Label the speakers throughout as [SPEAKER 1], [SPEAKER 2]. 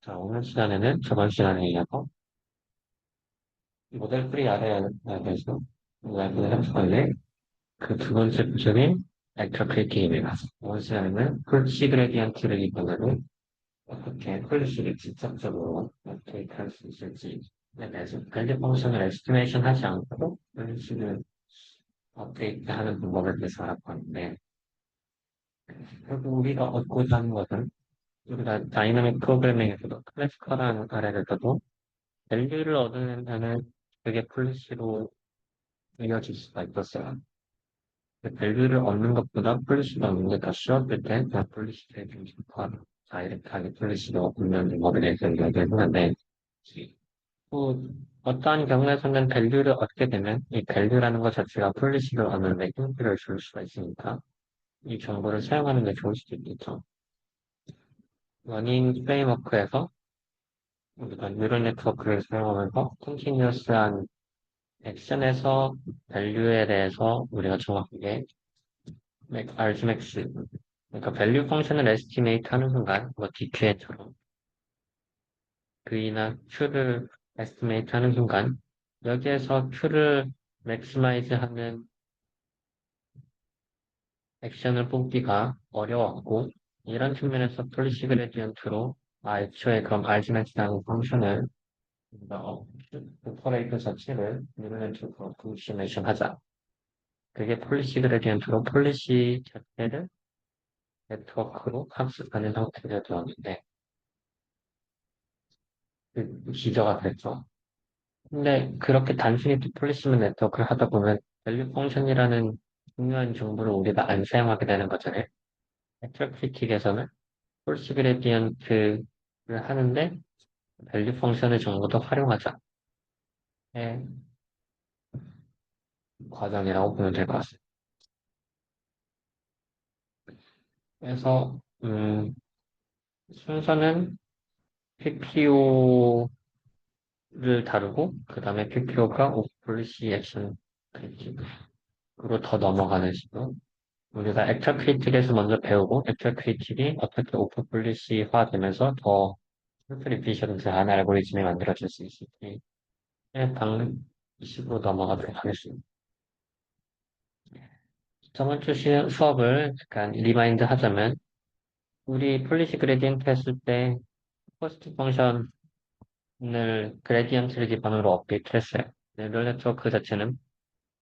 [SPEAKER 1] 자, 오늘 시간에는 저번 시간에 이어서 모델 프리 아래에 대해서 이야기를 할 건데, 그 두 번째 부분인 벡터 크리팅입니다. 이번 시간에는 풀 시그레디언트를 이용하는 어떻게 풀식을 직접적으로 업데이트할 수 있을지에 대해서 밸류 펑션을 에스티메이션 하지 않고 풀식을 업데이트하는 방법에 대해서 알아봤는데, 결국 우리가 얻고자 하는 것은 우리가 다이나믹 프로그래밍에서도 클래시컬한 아래에서도 밸류를 얻으려면 그게 플래시로 이어질 수가 있었어요. 밸류를 얻는 것보다 플래시를 얻는 게 더 쉬웠을 때, 그냥 플래시를 좀 다이렉트하게 플래시를 얻는 법에 대해서 이야기를 하는데, 또 어떠한 경우에서는 밸류를 얻게 되면 이 밸류라는 것 자체가 플래시를 얻는 데 힌트를 줄 수가 있으니까 이 정보를 사용하는 게 좋을 수도 있겠죠. 러닝 프레임워크에서 우리가 뉴럴 네트워크를 사용하면서 컨티뉴어스한 액션에서 밸류에 대해서 우리가 정확하게 argmax 그러니까 밸류 펑션을 에스티메이트 하는 순간 뭐 DQN처럼 V나 Q를 에스티메이트 하는 순간 여기에서 Q를 맥시마이즈 하는 액션을 뽑기가 어려웠고 이런 측면에서 폴리시 그레디언트로 애초에 그럼 argmax라는 펑션을 오퍼레이터 자체를 뉴럴네트워크로 분시메이션 하자. 그게 폴리시 그레디언트로 폴리시 자체를 네트워크로 학습하는 형태가 되었는데, 그 기저가 됐죠. 근데 그렇게 단순히 디플레이스먼트 네트워크를 하다 보면 밸류 펑션이라는 중요한 정보를 우리가 안 사용하게 되는 거잖아요. 트래픽에서는 폴시 그레디언트를 하는데 밸류 펑션을 전부 다 활용하자. 의 과정이라고 보면 될 것 같습니다. 그래서 순서는 PPO를 다루고 그 다음에 PPO가 오플리시 액션 으로 더 넘어가는 식으로 우리가 액터 크리틱에서 먼저 배우고 액터 크리틱이 어떻게 오픈 폴리시화 되면서 더 풀프 리피션트한 알고리즘이 만들어질 수 있을지에 방식으로 넘어가도록 하겠습니다. 저번 주 수업을 약간 리마인드 하자면 우리 폴리시 그레디언트 했을 때 포스트 펑션을 그레디언트를 기반으로 업데이트 했어요. 뉴럴 네트워크 자체는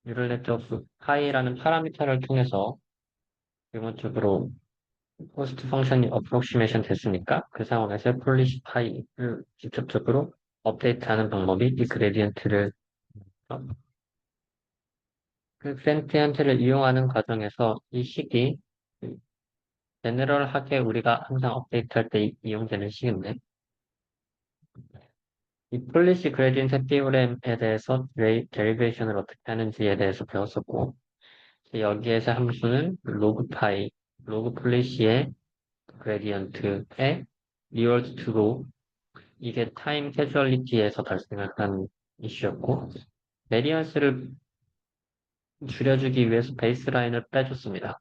[SPEAKER 1] 뉴럴 네트워크 파이라는 파라미터를 통해서 기본적으로 포스트 펑션이 어프록시메이션 됐으니까 그 상황에서 폴리시 파이를 직접적으로 업데이트하는 방법이 이 그레디언트를 그 그레디언트를 이용하는 과정에서 이 식이 제너럴하게 우리가 항상 업데이트할 때 이용되는 식인데 이 폴리시 그레디언트 티오렘에 대해서 데리베이션을 어떻게 하는지에 대해서 배웠었고 여기에서 함수는 로그 파이, 로그 폴리시의 그레디언트의 리얼드 투로 이게 타임 캐주얼리티에서 발생한 이슈였고, 베리언스를 줄여주기 위해서 베이스라인을 빼줬습니다.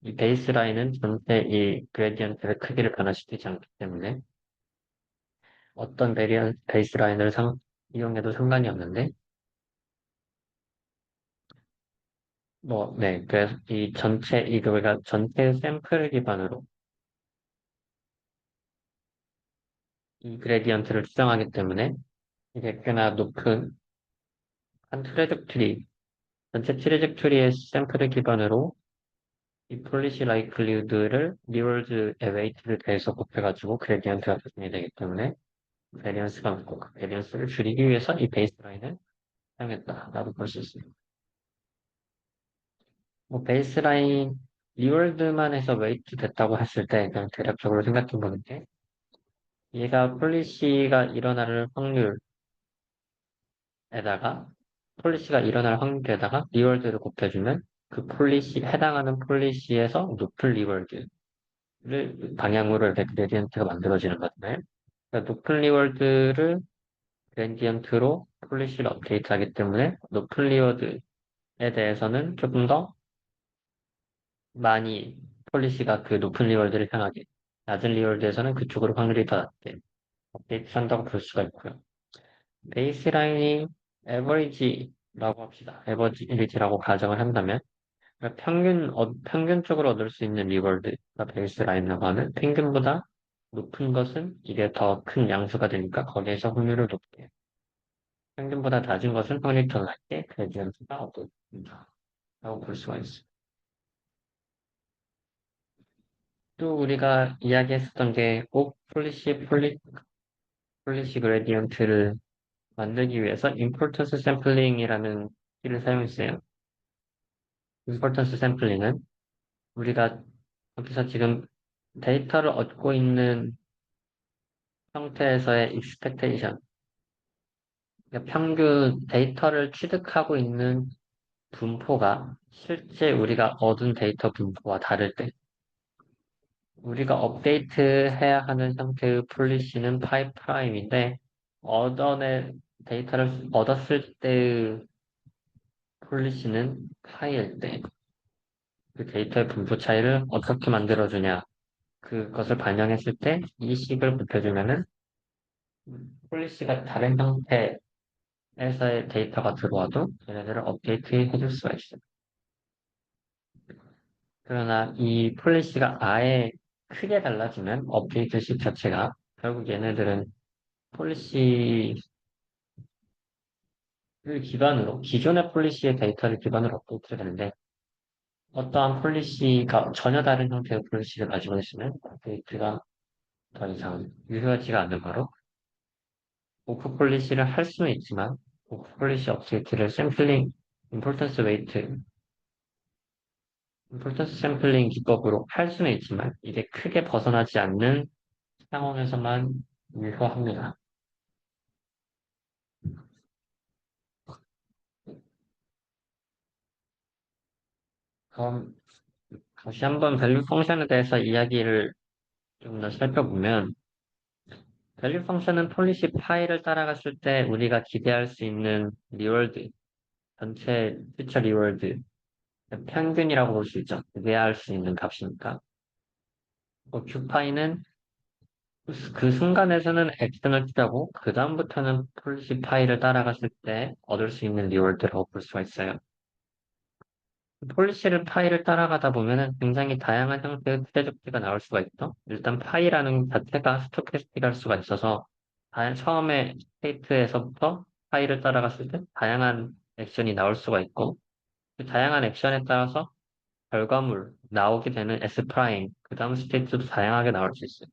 [SPEAKER 1] 이 베이스라인은 전체 이 그레디언트의 크기를 변화시키지 않기 때문에 어떤 베이스라인을 이용해도 상관이 없는데, 네. 그래서 우리가 전체 샘플 기반으로 이 그레디언트를 추정하기 때문에 이게 꽤나 높은 한 트레젝토리, 전체 트레젝토리의 샘플을 기반으로 이 폴리시 라이클리우드를 리월드 웨이트를 대해서 곱해가지고 그레디언트가 계산이 되기 때문에 베리언스가 없고 그 베리언스를 줄이기 위해서 이 베이스라인을 사용했다라고 볼 수 있습니다. 뭐 베이스라인 리월드만 해서 웨이트 됐다고 했을 때 그냥 대략적으로 생각해 보는 게 얘가 폴리시가 일어날 확률에다가 리월드를 곱해주면 그 해당하는 폴리시에서 높은 리월드 방향으로 이렇게 그레디언트가 만들어지는 거잖아요. 그러니까 높은 리워드를 그레디언트로 폴리시를 업데이트하기 때문에 높은 리워드에 대해서는 조금 더 많이 폴리시가 그 높은 리워드를 향하게 낮은 리워드에서는 그쪽으로 확률이 더 낮게 업데이트한다고 볼 수가 있고요. 베이스라인이 에버리지라고 합시다. 에버리지라고 가정을 한다면 그러니까 평균적으로 얻을 수 있는 리워드가 베이스라인이라고 하는 평균보다 높은 것은 이게 더 큰 양수가 되니까 거기에서 확률을 높게 평균보다 낮은 것은 확률이 더 낮게 그레디언트가 얻어진다 라고 볼 수가 있어요. 또 우리가 이야기했었던 게 꼭 폴리시 그레디언트를 만들기 위해서 임포턴스 샘플링이라는 키를 사용했어요. 임포턴스 샘플링은 우리가 여기서 지금 데이터를 얻고 있는 형태에서의 expectation, 그러니까 평균 데이터를 취득하고 있는 분포가 실제 우리가 얻은 데이터 분포와 다를 때 우리가 업데이트 해야 하는 형태의 폴리시는 파이 프라임인데 얻어내 데이터를 얻었을 때의 폴리시는 파이일 때 그 데이터의 분포 차이를 어떻게 만들어주냐 그것을 반영했을 때 이 식을 곱해주면은 폴리시가 다른 형태에서의 데이터가 들어와도 얘네들을 업데이트 해줄 수가 있어요. 그러나 이 폴리시가 아예 크게 달라지면 업데이트식 자체가 결국 얘네들은 폴리시를 기반으로 기존의 폴리시의 데이터를 기반으로 업데이트가 되는데 어떠한 폴리시가 전혀 다른 형태의 폴리시를 가지고 있으면 업데이트가 더 이상 유효하지가 않는 거로 오프 폴리시를 할 수는 있지만 오프 폴리시 업데이트를 샘플링 임포턴스 웨이트 임포턴스 샘플링 기법으로 할 수는 있지만 이게 크게 벗어나지 않는 상황에서만 유효합니다. 그럼 다시 한번 밸류 펑션에 대해서 이야기를 좀 더 살펴보면 밸류 펑션은 폴리시 파일을 따라갔을 때 우리가 기대할 수 있는 리월드, 전체 퓨처 리월드, 평균이라고 볼 수 있죠. 기대할 수 있는 값이니까. 큐파이는 그 순간에서는 액션을 취하고 그 다음부터는 폴리시 파일을 따라갔을 때 얻을 수 있는 리월드라고 볼 수가 있어요. 폴리시를 파일을 따라가다 보면은 굉장히 다양한 형태의 트레적지가 나올 수가 있죠. 일단 파일이라는 자체가 스토캐스틱할 수가 있어서 처음에 스테이트에서부터 파일을 따라갔을 때 다양한 액션이 나올 수가 있고 그 다양한 액션에 따라서 결과물 나오게 되는 S 프라임 그 다음 스테이트도 다양하게 나올 수 있어요.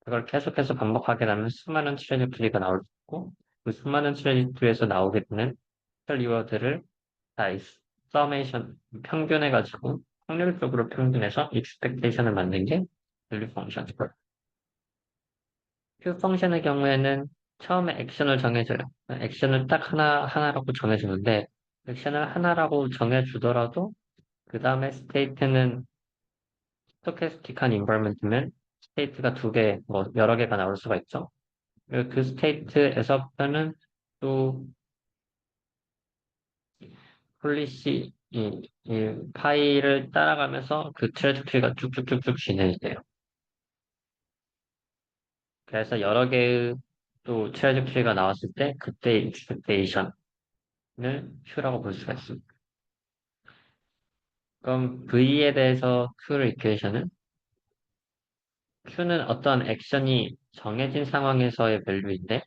[SPEAKER 1] 그걸 계속해서 반복하게 되면 수많은 트레적트리가 나올 수 있고 그 수많은 트레적트리에서 나오게 되는 리워드를 다 서메이션 평균해가지고 확률적으로 평균해서 익스펙테이션을 만든 게 밸류 펑션. q 펑션의 경우에는 처음에 액션을 정해줘요. 액션을 딱 하나라고 정해주는데 액션을 하나라고 정해주더라도 그 다음에 스테이트는 스토캐스틱한 인버먼트면 스테이트가 두 개, 뭐 여러 개가 나올 수가 있죠. 그 스테이트에서부터는 또 이 파일을 따라가면서 그 트레이가 쭉쭉쭉쭉 진행돼요. 그래서 여러 개의 또 트레이가 나왔을 때 그때 익스펙테이션을 Q라고 볼 수가 있습니다. 그럼 V에 대해서 Q를 이퀘이션은 Q는 어떤 액션이 정해진 상황에서의 밸류인데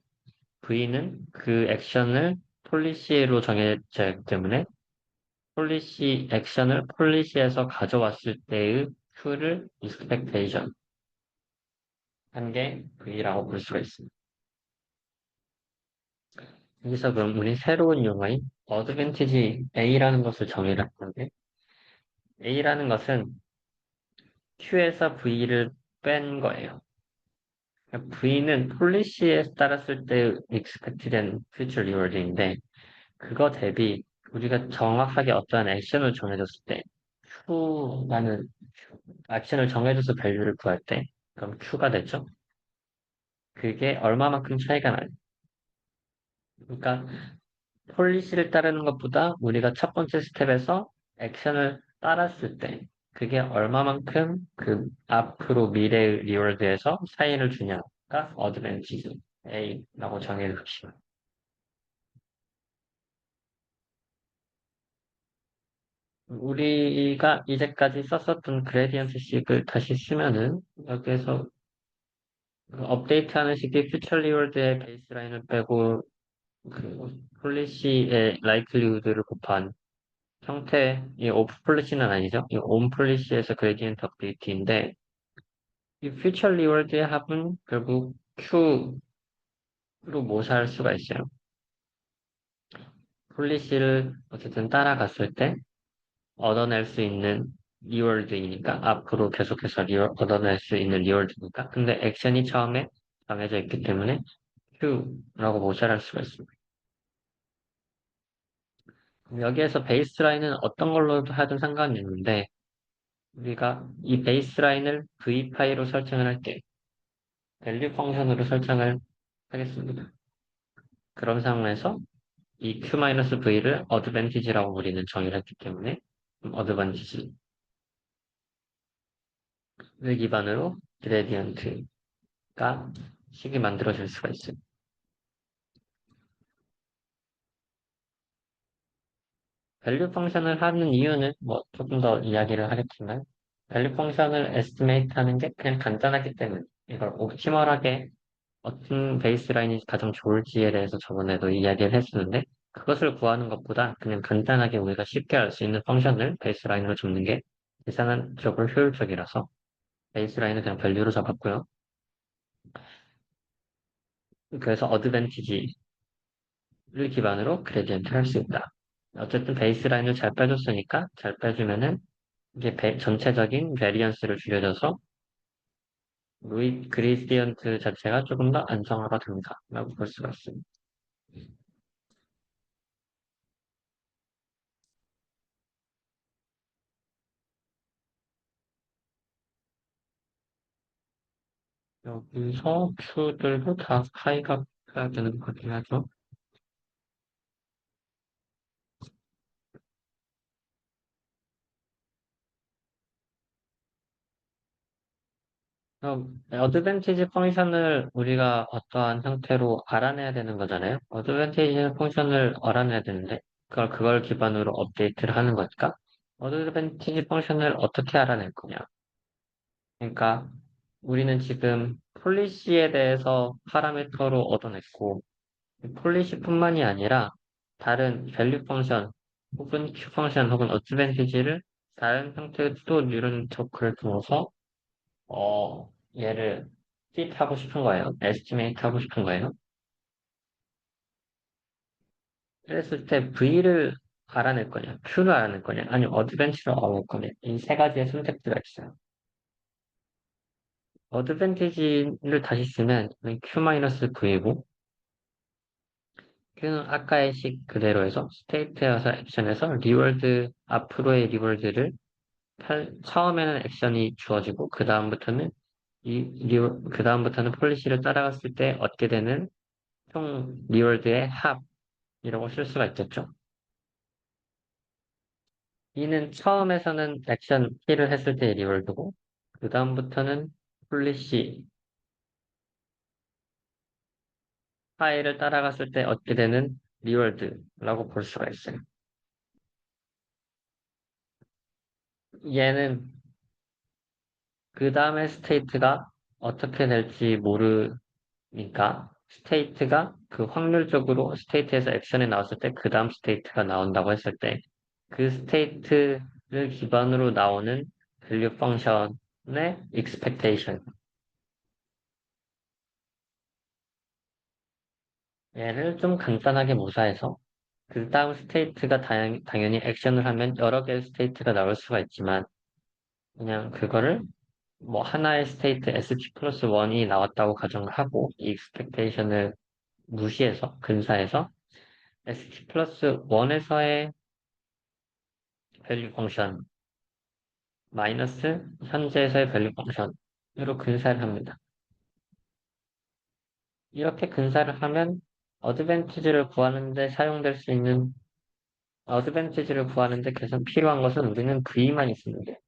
[SPEAKER 1] V는 그 액션을 폴리시로 정해졌기 때문에 폴리시 액션을 폴리시에서 가져왔을 때의 Q를 익스펙테이션 한 게 V라고 볼 수가 있습니다. 여기서 그럼 우리 새로운 용어인 어드밴티지 A라는 것을 정의를 하는데 A라는 것은 Q에서 V를 뺀 거예요. V는 폴리시에 따랐을 때 expect된 future reward인데 그거 대비 우리가 정확하게 어떠한 액션을 정해줬을 때 Q라는 액션을 정해줘서 밸류를 구할 때 그럼 Q가 되죠. 그게 얼마만큼 차이가 나요. 그러니까 폴리시를 따르는 것보다 우리가 첫 번째 스텝에서 액션을 따랐을 때 그게 얼마만큼 그 앞으로 미래의 리월드에서 차이를 주냐. 어드밴티지 A라고 정의해 줍시다. 우리가 이제까지 썼었던 그레디언트 식을 다시 쓰면은 여기에서 그 업데이트하는 식이 퓨처 리월드의 베이스라인을 빼고 그 폴리시의 라이클리후드를 곱한 형태의 오프 폴리시는 아니죠. 이 온 폴리시에서 그레디언트 업데이트인데 이 퓨처 리월드의 합은 결국 Q로 모사할 수가 있어요. 폴리시를 어쨌든 따라갔을 때 얻어낼 수 있는 리월드이니까 앞으로 계속해서 얻어낼 수 있는 리월드니까 근데 액션이 처음에 정해져 있기 때문에 Q라고 모사할 수가 있습니다. 여기에서 베이스라인은 어떤 걸로도 하든 상관이 없는데 우리가 이 베이스라인을 VPy로 설정을 할게 밸류 펑션으로 설정을 하겠습니다. 그런 상황에서 이 Q-V를 어드밴티지라고 우리는 정의를 했기 때문에 어드밴티지를 기반으로 그레디언트가 식이 만들어질 수가 있어요. 밸류 펑션을 하는 이유는 뭐 조금 더 이야기를 하겠지만 밸류 펑션을 에스티메이트 하는 게 그냥 간단하기 때문에 이걸 옵티멀하게 어떤 베이스라인이 가장 좋을지에 대해서 저번에도 이야기를 했었는데 그것을 구하는 것보다 그냥 간단하게 우리가 쉽게 알 수 있는 펑션을 베이스라인으로 잡는 게 계산적으로 효율적이라서 베이스라인은 그냥 밸류로 잡았고요. 그래서 어드밴티지를 기반으로 그레디언트를 할 수 있다. 어쨌든 베이스라인을 잘 빼줬으니까 잘 빼주면은 이게 전체적인 베리언스를 줄여줘서 그레디언트 자체가 조금 더 안정화가 됩니다. 라고 볼 수가 있습니다. 여기서 Q들도 다 파이가 해야 되는 거긴 하죠. 그럼 어드밴티지 펑션을 우리가 어떠한 형태로 알아내야 되는 거잖아요. 어드밴티지 펑션을 알아내야 되는데 그걸 기반으로 업데이트를 하는 거니까 어드밴티지 펑션을 어떻게 알아낼 거냐. 그러니까 우리는 지금 폴리시에 대해서 파라미터로 얻어냈고 폴리시뿐만이 아니라 다른 밸류 펑션 혹은 q 펑션 혹은 어드밴티지를 다른 형태의 또 뉴런 토크를 통해서 얘를 fit 하고 싶은 거예요. estimate 하고 싶은 거예요. 그랬을 때 V를 알아낼 거냐, Q를 알아낼 거냐, 아니면 어드밴티지를 알아낼 거냐. 이 세 가지의 선택지가 있어요. 어드밴티지를 다시 쓰면 Q-V고 Q는 아까의 식 그대로 해서 스테이트에서 액션에서 리월드 앞으로의 리월드를 처음에는 액션이 주어지고 그 다음부터는 폴리시를 따라갔을 때 얻게 되는 총 리월드의 합이라고 쓸 수가 있겠죠. 이는 처음에서는 액션 P를 했을 때의 리월드고 그 다음부터는 폴리시 파일을 따라갔을 때 얻게 되는 리월드라고 볼 수가 있어요. 얘는 그 다음에 스테이트가 어떻게 될지 모르니까 스테이트가 그 확률적으로 스테이트에서 액션이 나왔을 때 그 다음 스테이트가 나온다고 했을 때 그 스테이트를 기반으로 나오는 밸류 펑션의 expectation 얘를 좀 간단하게 모사해서 그 다음 스테이트가 당연히 액션을 하면 여러 개의 스테이트가 나올 수가 있지만 그냥 그거를 뭐 하나의 스테이트 ST 플러스 1이 나왔다고 가정을 하고 이 expectation을 무시해서 근사해서 ST 플러스 1에서의 밸류 펑션 마이너스 현재에서의 밸류 펑션으로 근사를 합니다. 이렇게 근사를 하면 어드밴티지를 구하는데 사용될 수 있는 어드밴티지를 구하는데 계속 필요한 것은 우리는 V만 있으면 돼.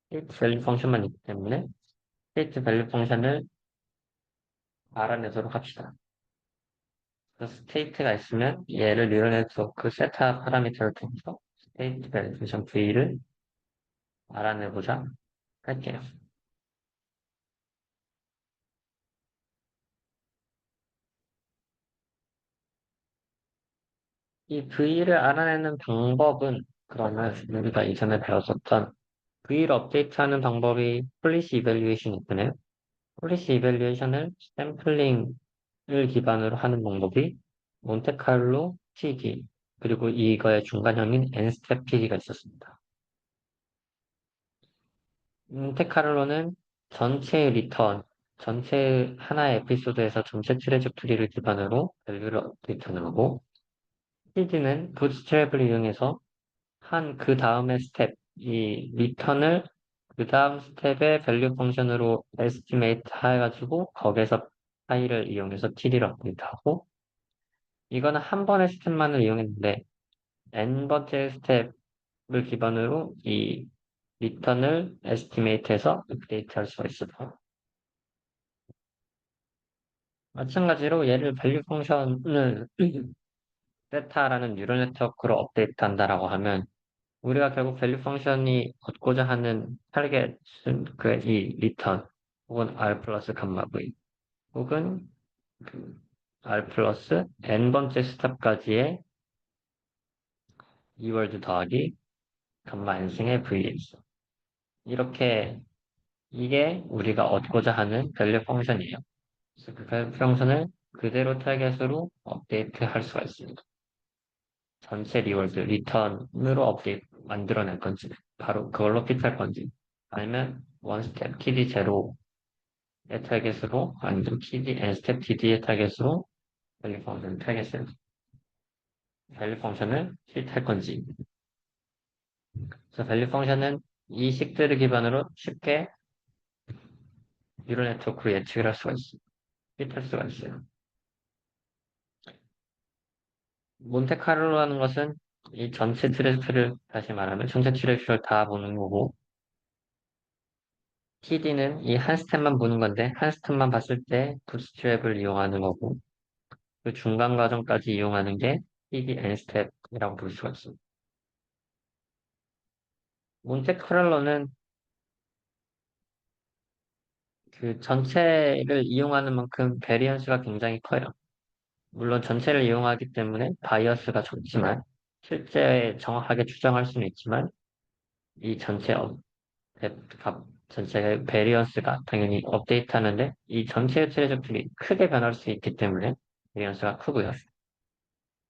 [SPEAKER 1] 스테이트 밸류 펑션만 있기 때문에 스테이트 밸류 펑션을 알아내도록 합시다. 그 스테이트가 있으면 얘를 뉴럴 네트워크 세타 파라미터를 통해서 스테이트 밸리데이션 V를 알아내보자 할게요. 이 V를 알아내는 방법은 그러면 우리가 이전에 배웠었던 V를 업데이트하는 방법이 폴리시 이밸류에이션이었잖아요. 폴리시 이밸류에이션을 샘플링을 기반으로 하는 방법이 몬테카를로 TD 그리고 이거의 중간형인 N스텝 TD가 있었습니다. 몬테카를로는 전체 리턴, 전체 하나의 에피소드에서 전체 트레젝토리를 기반으로 밸류를 업데이트하는 거고 TD는 부트스트랩을 이용해서 한 그 다음의 스텝, 이 리턴을 그 다음 스텝의 밸류 펑션으로 에스티메이트 해가지고 거기에서 파일을 이용해서 TD를 업데이트하고 이거는 한 번의 스텝만을 이용했는데 n번째 스텝을 기반으로 이 리턴을 에스티메이트해서 업데이트할 수가 있어요. 마찬가지로 얘를 밸류 펑션을 세타라는 뉴럴 네트워크로 업데이트한다라고 하면 우리가 결국 밸류 펑션이 얻고자 하는 타겟은 그이 리턴 혹은 r 플러스 감마 v 혹은 그 r 플러스 n번째 스텝까지의 2월드 더하기 감마 n승의 vx 이렇게 이게 우리가 얻고자 하는 밸류 펑션이에요. 그래서 그 밸류 펑션을 그대로 타겟으로 업데이트 할 수가 있습니다. 전체 리월드 리턴으로 업데이트 만들어낼 건지 바로 그걸로 핏할 건지 아니면 원스텝 TD 제로의 타겟으로 아니면 TD n스텝 TD의 타겟으로 밸류 펑션 타겟을 밸류 펑션을 핏할 건지 그래서 밸류 펑션은 이 식들을 기반으로 쉽게 뉴럴 네트워크로 예측을 할 수가 있어요. 핏할 수가 있어요. 몬테카를로라는 것은 이 전체 트레스를 다시 말하면 전체 트레스를 다 보는 거고 TD는 이 한 스텝만 보는 건데 한 스텝만 봤을 때 부트스트랩을 이용하는 거고 그 중간 과정까지 이용하는 게 TD N 스텝이라고 볼 수가 있습니다. 몬테카를로는 그 전체를 이용하는 만큼 베리언스가 굉장히 커요. 물론 전체를 이용하기 때문에 바이어스가 적지만 실제 정확하게 추정할 수는 있지만 이 전체 값 전체 베리언스가 당연히 업데이트하는데 이 전체 트레저들이 크게 변할 수 있기 때문에 베리언스가 크고요.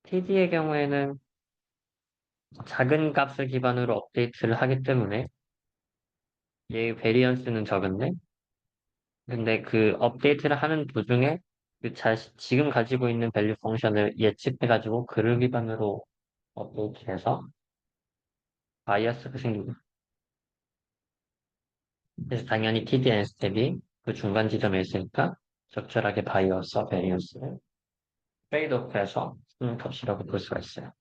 [SPEAKER 1] TD의 경우에는 작은 값을 기반으로 업데이트를 하기 때문에 얘의 베리언스는 적은데 근데 그 업데이트를 하는 도중에 지금 가지고 있는 밸류 펑션을 예측해가지고 그를 기반으로 업데이트해서 바이어스가 생기고 그래서 당연히 TDN 스텝이 그 중간 지점에 있으니까 적절하게 바이어스와 베리언스를 트레이드오프해서 쓰는 값이라고 볼 수가 있어요.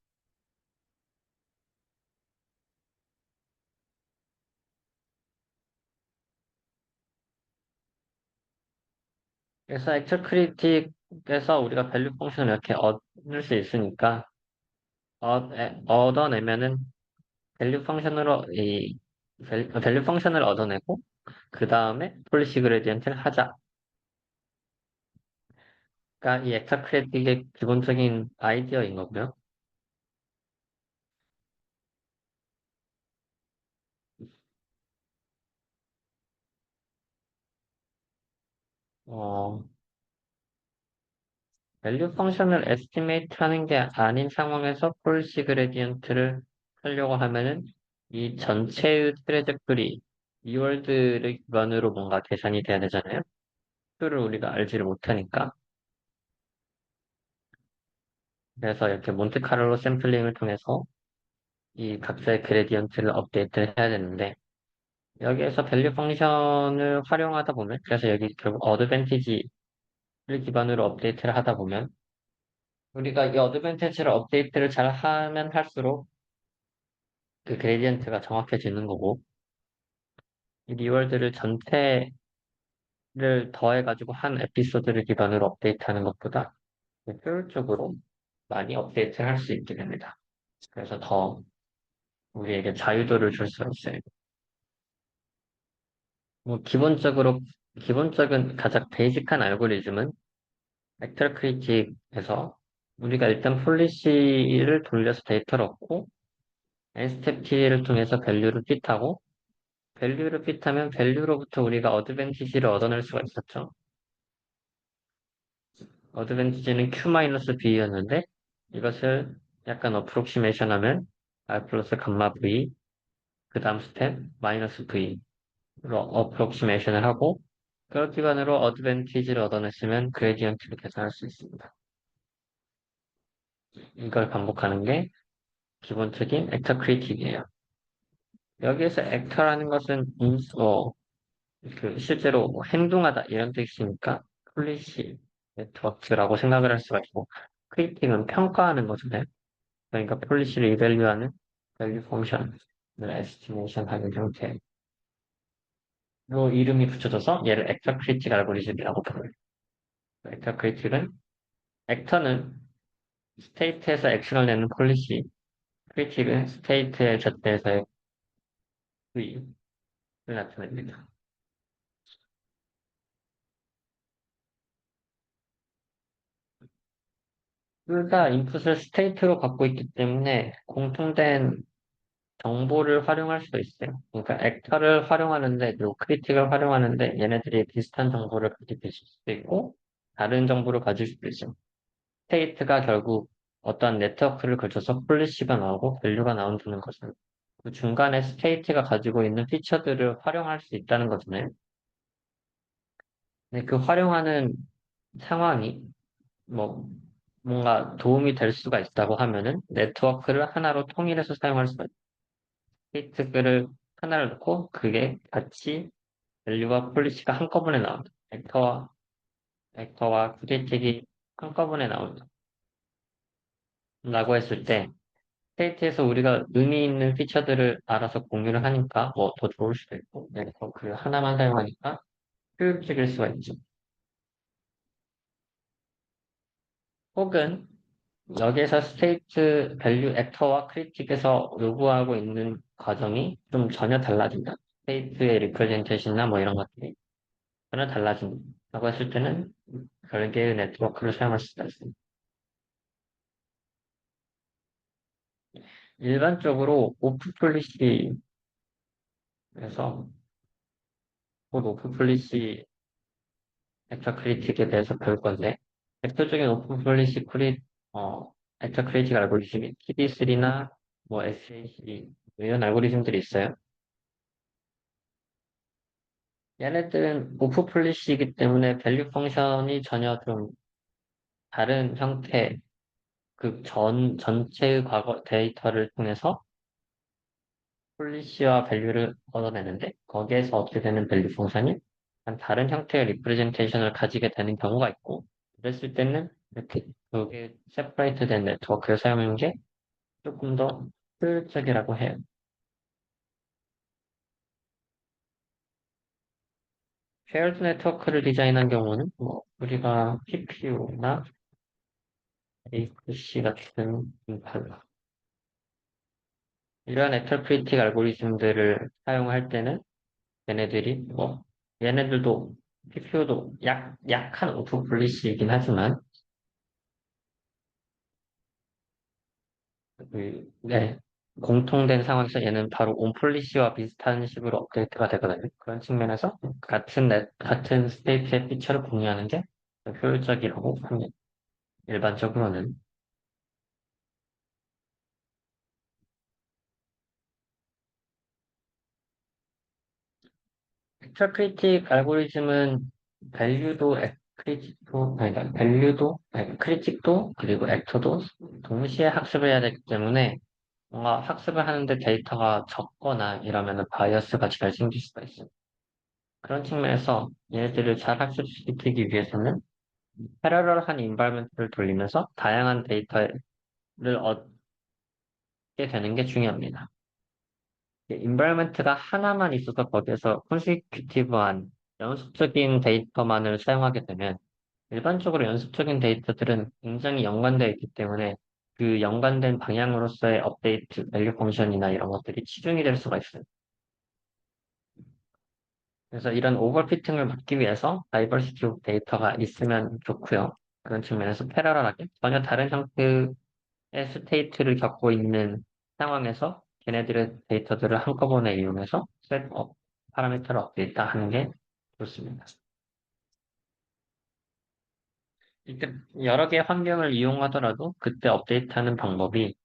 [SPEAKER 1] 그래서 액터 크리틱에서 우리가 밸류 펑션을 이렇게 얻을 수 있으니까 얻어내면은 밸류 펑션으로 밸류 펑션을 얻어내고 그 다음에 폴리시 그레디언트를 하자. 이 액터 크리틱의 기본적인 아이디어인 거고요. 어, 밸류 펑션을 에스티메이트 하는 게 아닌 상황에서 폴리시 그레디언트를 하려고 하면은 이 전체의 트레젝토리, 리월드를 기반으로 뭔가 계산이 돼야 되잖아요. 표를 우리가 알지를 못하니까. 그래서 이렇게 몬테카를로 샘플링을 통해서 이 각자의 그레디언트를 업데이트를 해야 되는데, 여기에서 밸류 펑션을 활용하다 보면, 그래서 여기 결국 어드밴티지를 기반으로 업데이트를 하다 보면, 우리가 이 어드밴티지를 업데이트를 잘 하면 할수록 그 그레디언트가 정확해지는 거고, 이 리월드를 전체 더해가지고 한 에피소드를 기반으로 업데이트하는 것보다 효율적으로 많이 업데이트를 할 수 있게 됩니다. 그래서 더 우리에게 자유도를 줄 수가 있어요. 뭐 기본적인 가장 베이직한 알고리즘은 벡터 크리틱에서 우리가 일단 폴리시를 돌려서 데이터를 얻고 NSTP를 통해서 밸류를 핏하고 밸류를 핏하면 밸류로부터 우리가 어드밴티지를 얻어낼 수가 있었죠. 어드밴티지는 Q-B였는데 이것을 약간 어프록시메이션 하면 R 플러스 감마 V 그 다음 스텝 마이너스 V로 어프록시메이션을 하고 그걸 기반으로 어드밴티지를 얻어냈으면 그레디언트를 계산할 수 있습니다. 이걸 반복하는 게 기본적인 액터 크리틱이에요. 여기에서 액터라는 것은 실제로 뭐 행동하다 이런 뜻이니까 폴리시 네트워크라고 생각을 할 수가 있고 크리틱은 평가하는 거잖아요. 그러니까 폴리시를 이밸류하는 밸류 펑션을 에스티메이션 하는 형태로 이름이 붙여져서 얘를 액터 크리틱 알고리즘이라고 불러요. 액터 크리틱은 액터는 스테이트에서 액션을 내는 폴리시, 크리틱은 스테이트의 잣대에서의 V를 나타냅니다. 둘 다 인풋을 스테이트로 갖고 있기 때문에 공통된 정보를 활용할 수도 있어요. 그러니까 액터를 활용하는데, 그리고 크리틱을 활용하는데 얘네들이 비슷한 정보를 가지고 있을 수도 있고 다른 정보를 가질 수도 있어요. 스테이트가 결국 어떠한 네트워크를 거쳐서 폴리시가 나오고 밸류가 나온다는 것은 그 중간에 스테이트가 가지고 있는 피처들을 활용할 수 있다는 거잖아요. 근데 그 활용하는 상황이 뭐 뭔가 도움이 될 수가 있다고 하면은 네트워크를 하나로 통일해서 사용할 수가 있어요. 스테이트를 하나를 넣고 그게 같이 밸류와 폴리시가 한꺼번에 나온다. 벡터와 크리틱이 한꺼번에 나온다. 라고 했을 때 스테이트에서 우리가 의미 있는 피처들을 알아서 공유를 하니까 뭐 더 좋을 수도 있고 그 하나만 사용하니까 효율적일 수가 있죠. 혹은 여기에서 스테이트 밸류 액터와 크리틱에서 요구하고 있는 과정이 좀 전혀 달라진다. 스테이트의 리프레젠테이션이나 뭐 이런 것들이 전혀 달라진다고 했을 때는 별개의 네트워크를 사용할 수가 있습니다. 일반적으로 오프 폴리시에서 곧 오프 폴리시 액터 크리틱에 대해서 배울 건데 대표적인 오픈 폴리시 액터 크리틱 알고리즘이 TD3나 뭐 SAC 이런 알고리즘들이 있어요. 얘네들은 오프 폴리시이기 때문에 밸류 펑션이 전혀 좀 다른 형태, 전체의 과거 데이터를 통해서 폴리시와 밸류를 얻어내는데 거기에서 얻게 되는 밸류 펑션이 다른 형태의 리프레젠테이션을 가지게 되는 경우가 있고 그랬을 때는 이렇게 두개 세퍼레이트 된 네트워크를 사용하는 게 조금 더 효율적이라고 해요. 쉐어드 네트워크를 디자인한 경우는 뭐 우리가 PPU나 AFC 같은 발라 이러한 엔터프리틱 알고리즘들을 사용할 때는 얘네들이 얘네들도 PPU도 약한 오프 분리시이긴 하지만 네, 공통된 상황에서 얘는 바로 온 폴리시와 비슷한 식으로 업데이트가 되거든요. 그런 측면에서 같은 스테이트의 피처를 공유하는 게 효율적이라고 합니다. 일반적으로는. 벡터 크리틱 알고리즘은 크리틱도 그리고 액터도 동시에 학습을 해야 되기 때문에 뭔가 학습을 하는데 데이터가 적거나 이러면은 바이어스가 잘 생길 수가 있어요. 그런 측면에서 얘네들을 잘 학습시키기 위해서는 패러럴한 인바이먼트를 돌리면서 다양한 데이터를 얻게 되는 게 중요합니다. 인바이먼트가 하나만 있어서 거기에서 컨시큐티브한 연속적인 데이터만을 사용하게 되면 일반적으로 연속적인 데이터들은 굉장히 연관되어 있기 때문에 그 연관된 방향으로서의 업데이트, 밸류 펑션이나 이런 것들이 치중이 될 수가 있어요. 그래서 이런 오버피팅을 막기 위해서 다이버시티 오브 데이터가 있으면 좋고요. 그런 측면에서 패러럴하게 전혀 다른 형태의 스테이트를 겪고 있는 상황에서 걔네들의 데이터들을 한꺼번에 이용해서 셋업 파라미터를 업데이트 하는 게 좋습니다. 일단 여러 개의 환경을 이용하더라도 그때 업데이트하는 방법이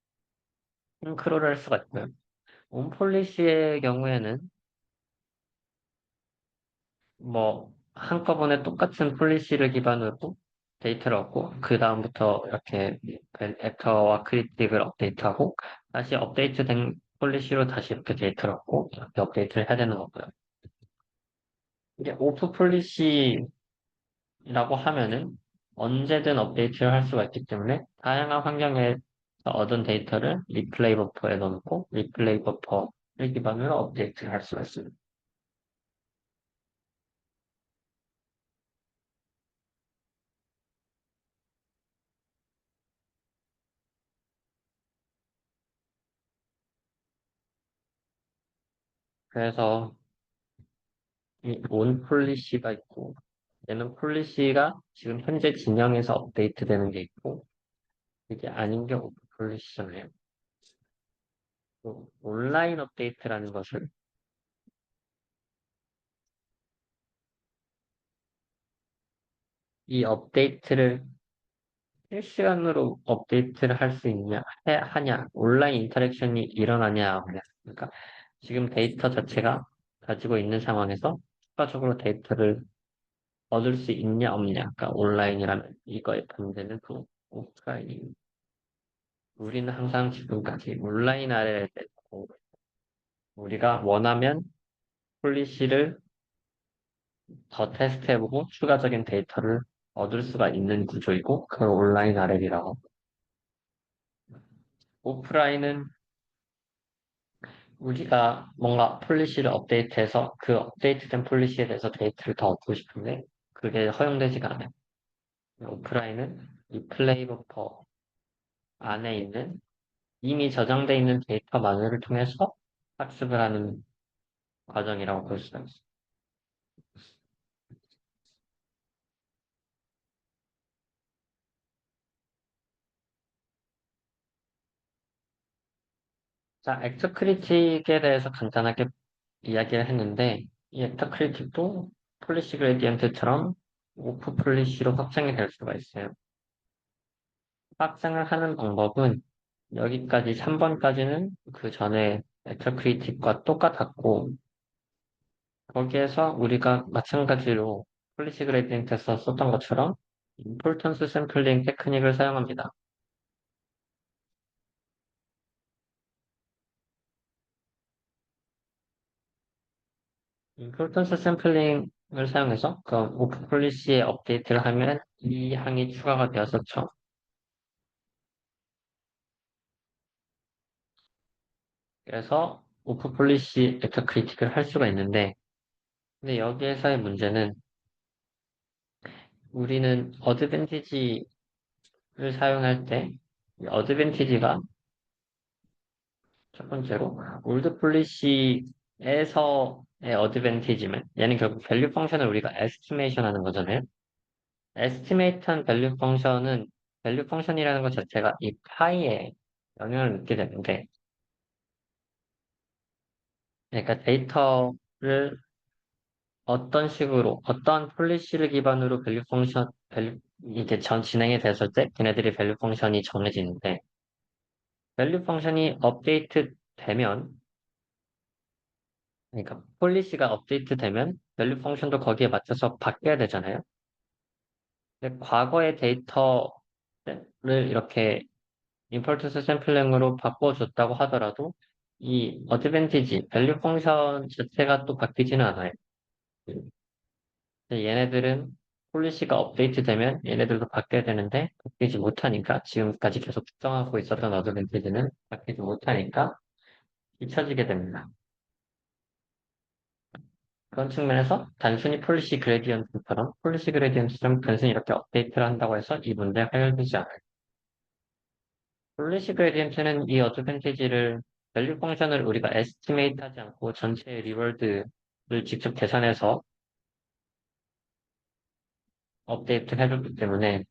[SPEAKER 1] 싱크로를 할 수가 있고요. 온폴리시의 경우에는 뭐 한꺼번에 똑같은 폴리시를 기반으로 데이터를 얻고 그 다음부터 이렇게 벡터와 크리틱을 업데이트하고 다시 업데이트된 폴리시로 다시 이렇게 데이터를 얻고 이렇게 업데이트를 해야 되는 거고요. 이게 오프 폴리시라고 하면은 언제든 업데이트를 할 수가 있기 때문에 다양한 환경에서 얻은 데이터를 리플레이 버퍼에 넣고 리플레이 버퍼를 기반으로 업데이트를 할 수가 있습니다. 그래서 이 온 폴리시가 있고 얘는 폴리시가 지금 현재 진영에서 업데이트 되는 게 있고 이게 아닌 게 오프 폴리시잖아요. 또 온라인 업데이트라는 것을 이 업데이트를 실시간으로 업데이트를 할 수 있냐, 하냐, 온라인 인터랙션이 일어나냐, 그러니까 지금 데이터 자체가 가지고 있는 상황에서 추가적으로 데이터를 얻을 수 있냐, 없냐, 그러니까 온라인이라는 이거의 반대는 또 오프라인. 우리는 항상 지금까지 온라인 아래에 됐고, 우리가 원하면 폴리시를 더 테스트해보고 추가적인 데이터를 얻을 수가 있는 구조이고, 그걸 온라인 RL이라고 하고, 오프라인은 우리가 뭔가 폴리시를 업데이트해서 그 업데이트된 폴리시에 대해서 데이터를 더 얻고 싶은데, 그게 허용되지가 않아요. 오프라인은 이 플레이버퍼 안에 있는 이미 저장되어 있는 데이터만을 통해서 학습을 하는 과정이라고 볼 수가 있어요. 자, 액터 크리틱에 대해서 간단하게 이야기를 했는데, 이 액터 크리틱도 폴리시 그레디언트처럼 오프 폴리시로 확장이 될 수가 있어요. 확장을 하는 방법은 여기까지 3번까지는 그 전에 액터 크리틱과 똑같았고, 거기에서 우리가 마찬가지로 폴리시 그레디언트에서 썼던 것처럼 임포턴스 샘플링 테크닉을 사용합니다. 임포턴스 샘플링을 사용해서 그 오프 폴리시에 업데이트를 하면 이 항이 추가가 되었었죠. 그래서 오프 폴리시 액터 크리틱을 할 수가 있는데, 근데 여기에서의 문제는 우리는 어드밴티지를 사용할 때, 이 어드밴티지가 첫 번째로 올드 폴리시에서의 어드밴티지면, 얘는 결국 밸류 펑션을 우리가 에스티메이션 하는 거잖아요. 에스티메이트한 밸류 펑션은 밸류 펑션이라는 것 자체가 이 파이에 영향을 미치게 되는데, 그러니까 데이터를 어떤 식으로, 어떤 폴리시를 기반으로 밸류 펑션, 이게 전 진행이 됐을 때, 걔네들이 밸류 펑션이 정해지는데, 밸류 펑션이 업데이트 되면, 그러니까 폴리시가 업데이트 되면, 밸류 펑션도 거기에 맞춰서 바뀌어야 되잖아요. 근데 과거의 데이터를 이렇게 임펄트스 샘플링으로 바꿔줬다고 하더라도, 이 어드밴티지, 밸류 펑션 자체가 또 바뀌지는 않아요. 근데 얘네들은 폴리시가 업데이트되면 얘네들도 바뀌어야 되는데 바뀌지 못하니까 지금까지 계속 특정하고 있었던 어드밴티지는 바뀌지 못하니까 잊혀지게 됩니다. 그런 측면에서 단순히 폴리시 그레디언트처럼 폴리시 그레디언트처럼 단순히 이렇게 업데이트를 한다고 해서 이 문제 해결되지 않아요. 폴리시 그레디언트는 이 어드밴티지를 밸류 펑션을 우리가 에스티메이트 하지 않고 전체 리월드를 직접 계산해서 업데이트 해줬기 때문에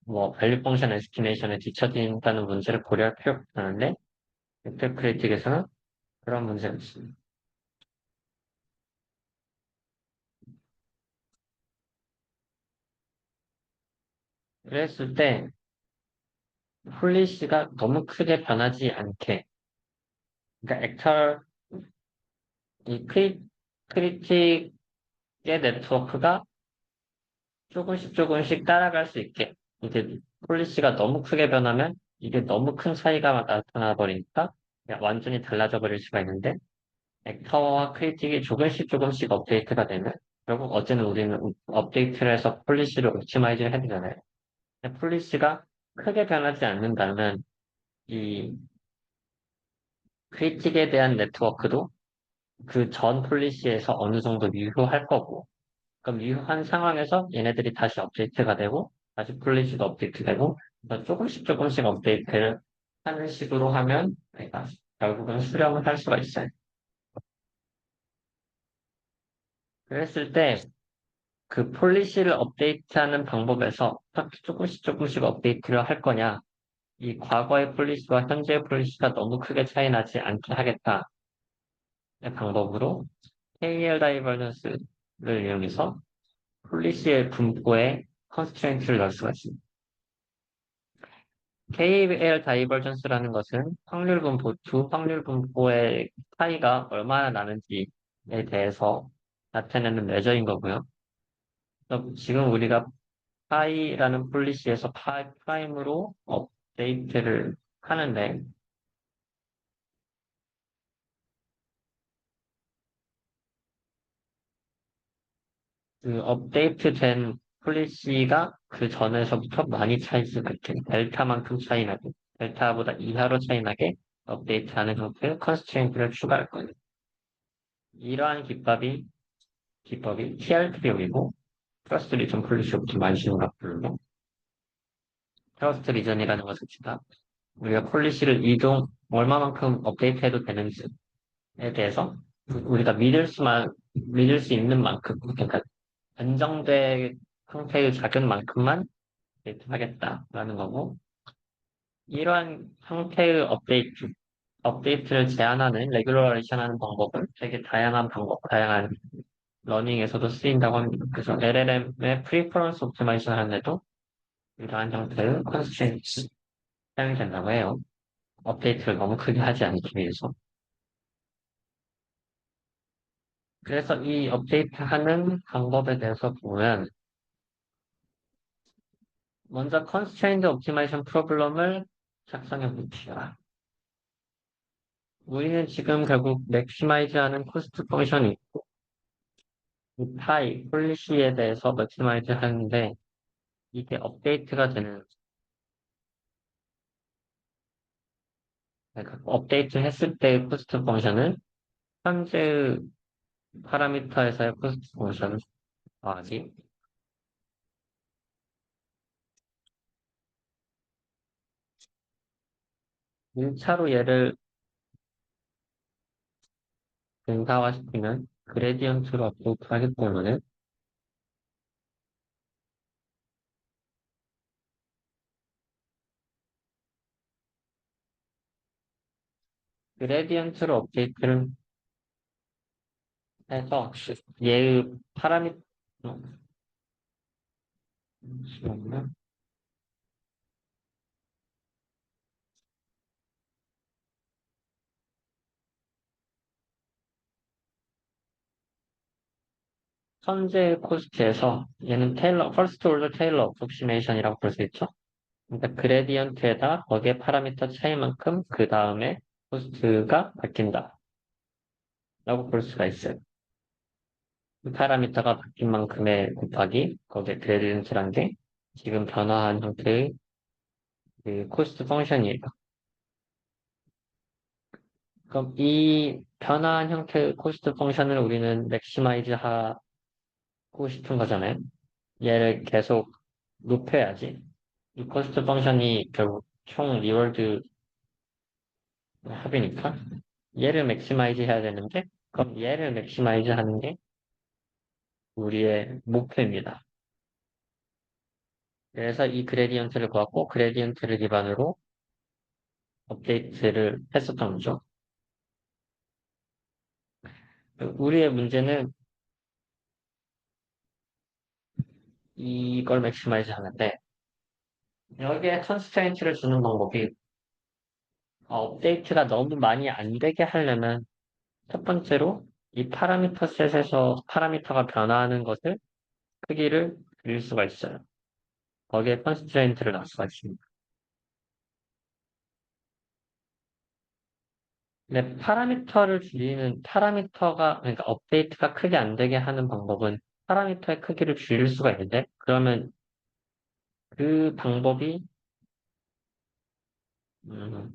[SPEAKER 1] 뭐 밸류 펑션 에스티메이션에 뒤처진다는 문제를 고려할 필요가 없다는데 웹 크리틱에서는 그런 문제가 있습니다. 그랬을 때 폴리시가 너무 크게 변하지 않게 그러니까 액터 이 크리틱의 네트워크가 조금씩 조금씩 따라갈 수 있게 이제 폴리시가 너무 크게 변하면 이게 너무 큰 차이가 나타나 버리니까 그냥 완전히 달라져 버릴 수가 있는데 액터와 크리틱이 조금씩 조금씩 업데이트가 되면 결국 어제는 우리는 업데이트를 해서 폴리시를 옵티마이즈 해야 되잖아요. 근데 폴리시가 크게 변하지 않는다면 이 크리틱에 대한 네트워크도 그 전 폴리시에서 어느 정도 유효할 거고 그럼 유효한 상황에서 얘네들이 다시 업데이트가 되고 다시 폴리시도 업데이트되고 그래서 조금씩 조금씩 업데이트를 하는 식으로 하면 내가 결국은 수렴을 할 수가 있어요. 그랬을 때 그 폴리시를 업데이트하는 방법에서 어떻게 조금씩 조금씩 업데이트를 할 거냐 이 과거의 폴리시와 현재의 폴리시가 너무 크게 차이 나지 않게 하겠다의 방법으로 KL 다이버전스를 이용해서 폴리시의 분포에 컨스트레인트를 넣을 수가 있습니다. KL 다이버전스라는 것은 확률 분포, 두 확률 분포의 차이가 얼마나 나는지에 대해서 나타내는 메저인 거고요. 그래서 지금 우리가 파이라는 폴리시에서 파이 프라임으로 업데이트를 하는데 그 업데이트된 폴리시가 그 전에서부터 많이 차이 수가 있게 델타만큼 차이 나게 델타보다 이하로 차이 나게 업데이트하는 형태의 컨스트레인트를 추가할 거예요. 이러한 기법이 TRP용이고 트러스트 리전 폴리시 옵티마이제이션이라고 부르고 트러스트 리전이라는 것은 진짜 우리가 폴리시를 얼마만큼 업데이트해도 되는지에 대해서 우리가 믿을 수 있는 만큼 그러니까 안정된 형태의 작은 만큼만 업데이트하겠다라는 거고 이러한 형태의 업데이트를 제한하는 레귤러레이션 하는 방법은 되게 다양한 러닝에서도 쓰인다고 합니다. 그래서 LLM의 프리퍼런스 옵티마이제이션 하는데도 이러한 형태의 컨스트레인트 사용이 된다고 해요. 업데이트를 너무 크게 하지 않기 위해서. 그래서 이 업데이트하는 방법에 대해서 보면 먼저 constraint optimization 프로블럼을 작성해 봅시다. 우리는 지금 결국 맥시마이즈하는 코스트 펑션이 있고 이 파이 폴리시에 대해서 맥시마이즈 하는데 이게 업데이트가 되는 그러니까 업데이트 했을 때의 코스트 펑션은 현재의 파라미터에서의 코스트 펑션 더하기 1차로 얘를 증가화시키면 그레디언트로 업데이트하기 때문에 그레디언트로 업데이트를 해서 얘의 파라미터 잠시만요. 현재 코스트에서 얘는 퍼스트 오더 테일러 어프로시메이션이라고 볼 수 있죠. 그러니까 그레디언트에다 거기에 파라미터 차이만큼 그 다음에 코스트가 바뀐다. 라고 볼 수가 있어요. 그 파라미터가 바뀐 만큼의 곱하기 거기에 그레디언트란 게 지금 변화한 형태의 그 코스트 펑션이에요. 그럼 이 변화한 형태의 코스트 펑션을 우리는 맥시마이즈 하고 싶은 거잖아요. 얘를 계속 높여야지. 이 코스트 펑션이 결국 총 리월드 합이니까 얘를 맥시마이즈 해야 되는데 그럼 얘를 맥시마이즈 하는 게 우리의 목표입니다. 그래서 이 그레디언트를 구했고 그레디언트를 기반으로 업데이트를 했었던 거죠. 우리의 문제는 이걸 맥시마이즈 하는데 여기에 컨스트레인트를 주는 방법이 업데이트가 너무 많이 안 되게 하려면 첫 번째로 이 파라미터 셋에서 파라미터가 변화하는 것을 크기를 줄일 수가 있어요. 거기에 컨스트레인트를 넣을 수가 있습니다. 근데 파라미터를 줄이는 파라미터가 그러니까 업데이트가 크게 안 되게 하는 방법은 파라미터의 크기를 줄일 수가 있는데 그러면 그 방법이 음,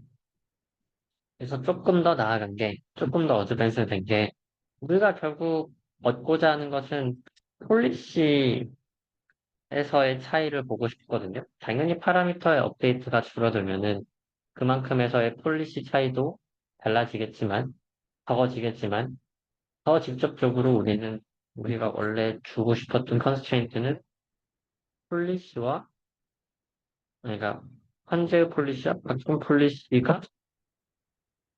[SPEAKER 1] 그래서 조금 더 나아간 게 조금 더 어드밴스 된 게 우리가 결국 얻고자 하는 것은 폴리시에서의 차이를 보고 싶거든요. 당연히 파라미터의 업데이트가 줄어들면은 그만큼에서의 폴리시 차이도 달라지겠지만 적어지겠지만 더 직접적으로 우리는 우리가 원래 주고 싶었던 컨스트레인트는 폴리시와 그러니까 현재의 폴리시와 바뀐 폴리시가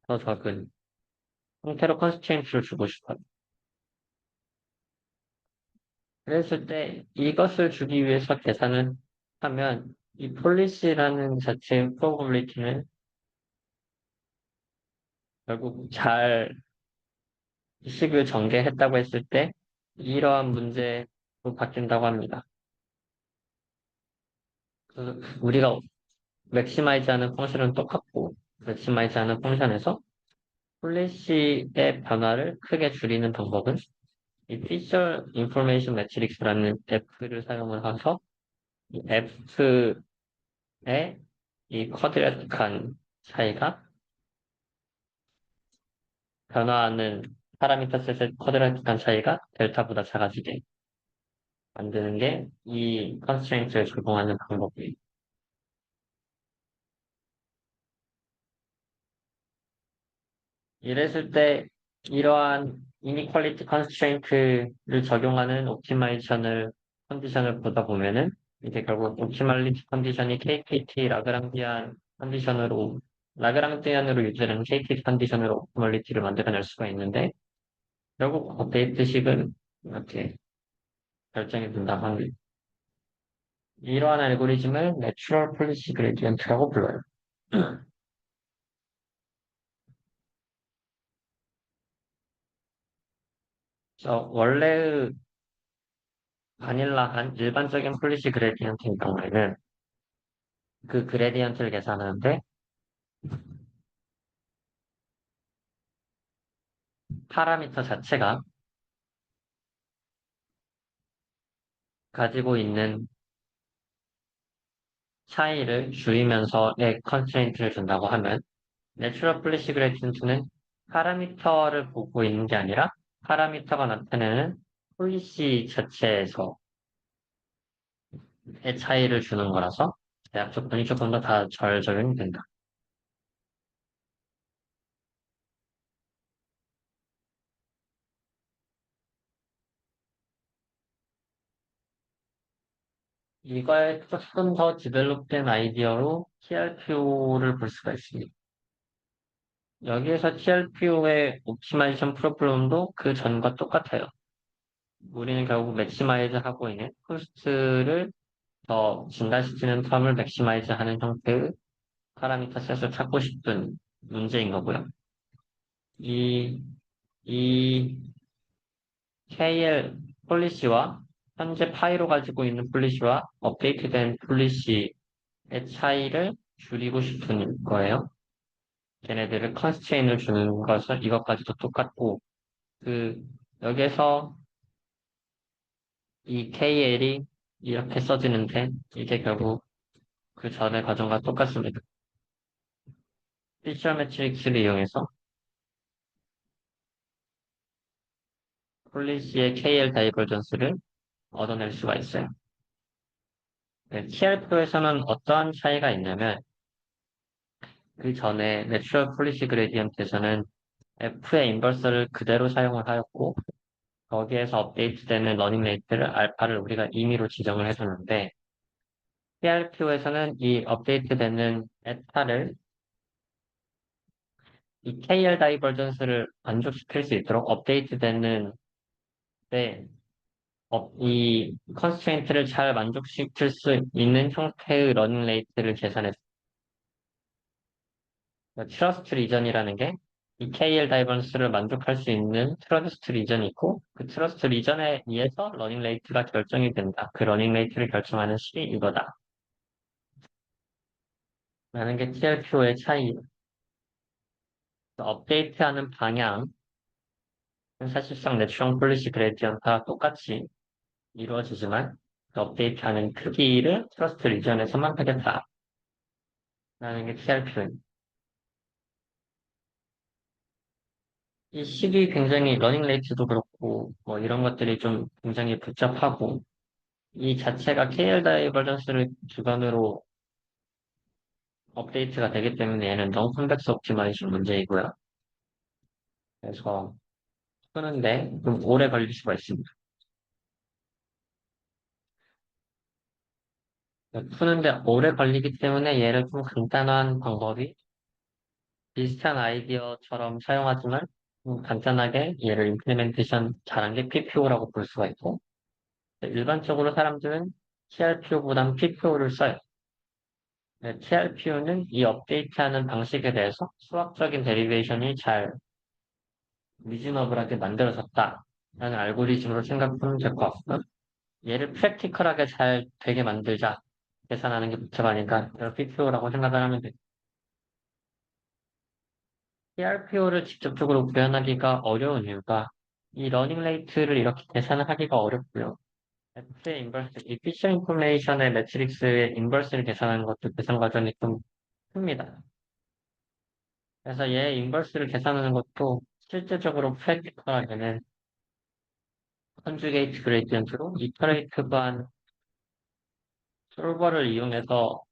[SPEAKER 1] 더 적은 형태로 컨스트레인트를 주고 싶어요. 그랬을 때 이것을 주기 위해서 계산을 하면 이 폴리시라는 자체의 프로버빌리티는 결국 잘 식을 전개했다고 했을 때 이러한 문제로 바뀐다고 합니다. 그래서 우리가 맥시마이즈 하는 펑션은 똑같고 맥시마이즈 하는 펑션에서 폴리시의 변화를 크게 줄이는 방법은 이 Feature Information Matrix라는 F를 사용을 해서 이 F의 이 쿼드라틱한 차이가 변화하는 파라미터 셋의 쿼드라틱한 차이가 델타보다 작아지게 만드는 게 이 컨스트레인트를 적용하는 방법이에요. 이랬을 때 이러한 이니퀄리티 컨스트레인트를 적용하는 옵티마이제이션을 컨디션을 보다 보면은 이제 결국 옵티멀리티 컨디션이 KKT 라그랑디안 컨디션으로 라그랑디안으로 유지하는 KKT 컨디션으로 옵티멀리티를 만들어낼 수가 있는데 결국 업데이트식은 이렇게 결정이 된다고 합니다. 이러한 알고리즘을 내추럴 폴리시 그레디언트라고 불러요. 그래서 원래의 바닐라한 일반적인 폴리시 그레디언트인 경우에는 그 그레디언트를 계산하는데 파라미터 자체가 가지고 있는 차이를 줄이면서의 컨스트레인트를 준다고 하면 내추럴 폴리시 그레디언트는 파라미터를 보고 있는 게 아니라 파라미터가 나타내는 폴리시 자체에서의 차이를 주는 거라서 대학 조건이 조금 더 다 잘 적용이 된다. 이거에 조금 더 디벨롭된 아이디어로 TRPO를 볼 수가 있습니다. 여기에서 TRPO의 옵티마이제이션 프로블럼도 그 전과 똑같아요. 우리는 결국 맥시마이즈 하고 있는 코스트를 더 증가시키는 텀을 맥시마이즈 하는 형태의 파라미터 셋을 찾고 싶은 문제인 거고요. 이, 이 KL 폴리시와 현재 파이로 가지고 있는 폴리시와 업데이트된 폴리시의 차이를 줄이고 싶은 거예요. 걔네들을 컨스트레인을 주는 것은 이것까지도 똑같고, 그, 여기에서 이 KL이 이렇게 써지는데, 이게 결국 그 전의 과정과 똑같습니다. 피처 매트릭스를 이용해서 폴리시의 KL 다이버전스를 얻어낼 수가 있어요. TRP에서는 어떠한 차이가 있냐면 그 전에 내추럴 폴리시 그레디언트에서는 F의 인버스를 그대로 사용을 하였고 거기에서 업데이트되는 러닝 레이트를 알파를 우리가 임의로 지정을 해줬는데 TRPO에서는 이 업데이트되는 에타를 이 KL 다이버전스를 만족시킬 수 있도록 업데이트되는 때 이 컨스트레인트를 잘 만족시킬 수 있는 형태의 러닝 레이트를 계산했어요. 트러스트 리전이라는 게 이 KL 다이버전스를 만족할 수 있는 트러스트 리전이 있고 그 트러스트 리전에 의해서 러닝 레이트가 결정이 된다. 그 러닝 레이트를 결정하는 식이 이거다. 라는 게 TRPO의 차이. 업데이트하는 방향, 사실상 내추럴 폴리시 그레디언트와 똑같이 이루어지지만 그 업데이트하는 크기를 트러스트 리전에서만 하겠다. 라는 게 TRPO입니다. 이 식이 굉장히 러닝 레이트도 그렇고 뭐 이런 것들이 좀 굉장히 복잡하고 이 자체가 KL 다이버전스를 기반으로 업데이트가 되기 때문에 얘는 non convex optimization 문제이고요. 그래서 푸는데 좀 오래 걸릴 수가 있습니다. 푸는데 오래 걸리기 때문에 얘를 좀 간단한 방법이 비슷한 아이디어처럼 사용하지만 간단하게 얘를 임플리멘테이션 잘한 게 PPO라고 볼 수가 있고 일반적으로 사람들은 TRPO보다는 PPO를 써요. TRPO는 이 업데이트하는 방식에 대해서 수학적인 데리베이션이 잘 리즈너블하게 만들어졌다 라는 알고리즘으로 생각하면 될 것 같고 얘를 프랙티컬하게 잘 되게 만들자 계산하는 게 복잡하니까 PPO라고 생각을 하면 돼요. TRPO를 직접적으로 구현하기가 어려운 이유가 이 러닝 레이트를 이렇게 계산을 하기가 어렵고요. F의 인버스, 이 피처 인포메이션의 매트릭스의 인버스를 계산하는 것도 계산 과정이 좀 큽니다. 그래서 얘 인버스를 계산하는 것도 실제적으로 프랙티컬하게는 컨주게이트 그레디언트로 이터레이트반 솔버를 이용해서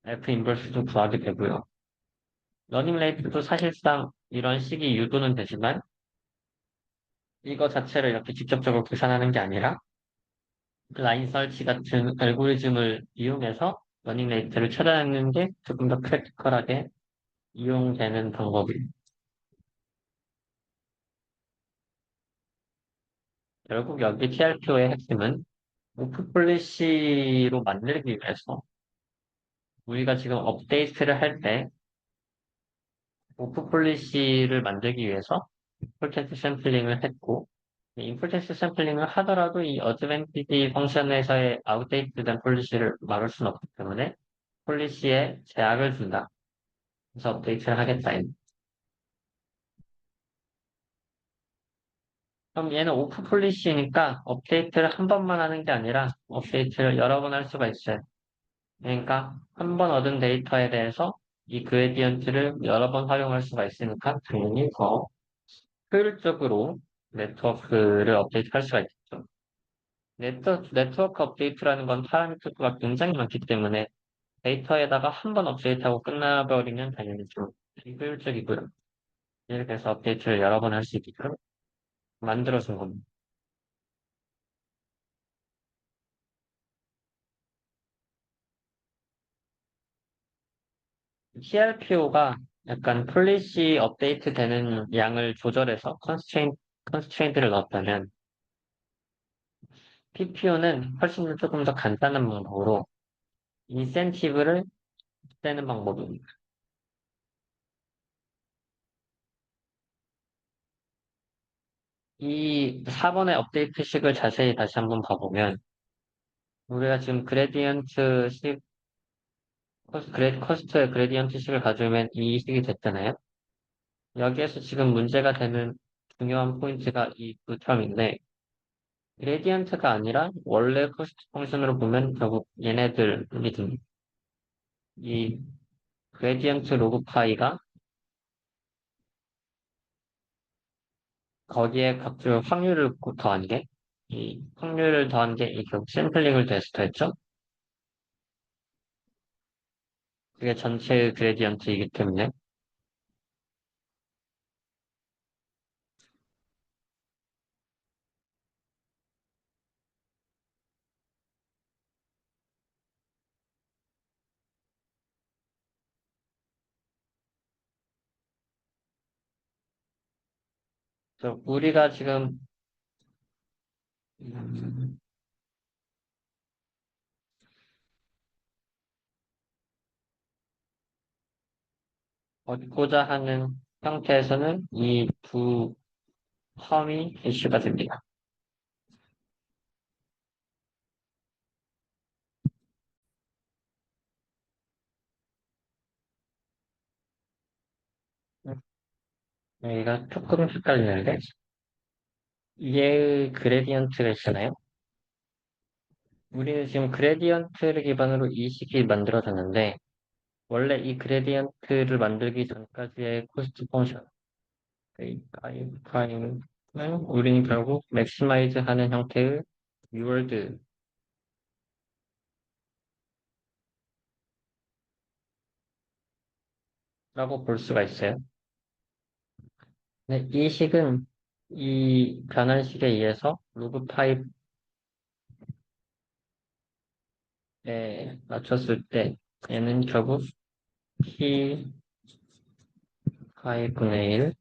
[SPEAKER 1] F 인버스도 구하게 되고요. 러닝 레이트도 사실상 이런 식이 유도는 되지만 이거 자체를 이렇게 직접적으로 계산하는 게 아니라 라인 설치 같은 알고리즘을 이용해서 러닝 레이트를 찾아내는 게 조금 더 프랙티컬하게 이용되는 방법이에요. 결국 여기 TRPO의 핵심은 오프 폴리시로 만들기 위해서 우리가 지금 업데이트를 할 때 오프 폴리시를 만들기 위해서 임포텐트 샘플링을 했고 임포텐트 샘플링을 하더라도 이 어드밴티지 펑션에서의 아웃데이트된 폴리시를 막을 수는 없기 때문에 폴리시에 제약을 준다. 그래서 업데이트를 하겠다. 그럼 얘는 오프 폴리시니까 업데이트를 한 번만 하는 게 아니라 업데이트를 여러 번 할 수가 있어요. 그러니까 한 번 얻은 데이터에 대해서 이 그레디언트를 여러 번 활용할 수가 있으니까 당연히 더 효율적으로 네트워크를 업데이트할 수가 있겠죠. 네트워크 업데이트라는 건 파라미터가 굉장히 많기 때문에 데이터에다가 한 번 업데이트하고 끝나버리면 당연히 좀 비효율적이고요. 이렇게 해서 업데이트를 여러 번 할 수 있게끔 만들어준 겁니다. CRPO가 약간 폴리시 업데이트 되는 양을 조절해서 컨스트레인트를 넣었다면 PPO는 훨씬 조금 더 간단한 방법으로 인센티브를 떼는 방법입니다. 이 4번의 업데이트식을 자세히 다시 한번 봐보면 우리가 지금 그레디언트 식, 커스트의 그레디언트 식을 가져오면 이 식이 됐잖아요. 여기에서 지금 문제가 되는 중요한 포인트가 이 두 term인데 그레디언트가 아니라 원래 코스트 펑션으로 보면 결국 얘네들이 듭니다. 이 그레디언트 로그 파이가 거기에 각종 확률을 더한 게, 이 확률을 더한 게 이 결국 샘플링을 더했죠. 그게 전체 그레디언트이기 때문에. 그래서 우리가 지금 음, 얻고자 하는 형태에서는 이 두 텀이 이슈가 됩니다. 여기가 조금 헷갈리는데, 얘의 그레디언트가 있잖아요. 우리는 지금 그레디언트를 기반으로 이 식이 만들어졌는데, 원래 이 그레디언트를 만들기 전까지의 코스트 펑션, i 프라임은 우리는 결국 맥시마이즈 하는 형태의 리월드라고 볼 수가 있어요. 네, 이 식은 이 변환식에 의해서 로그 파입에 맞췄을 때 얘는 결국 p 파이분의 1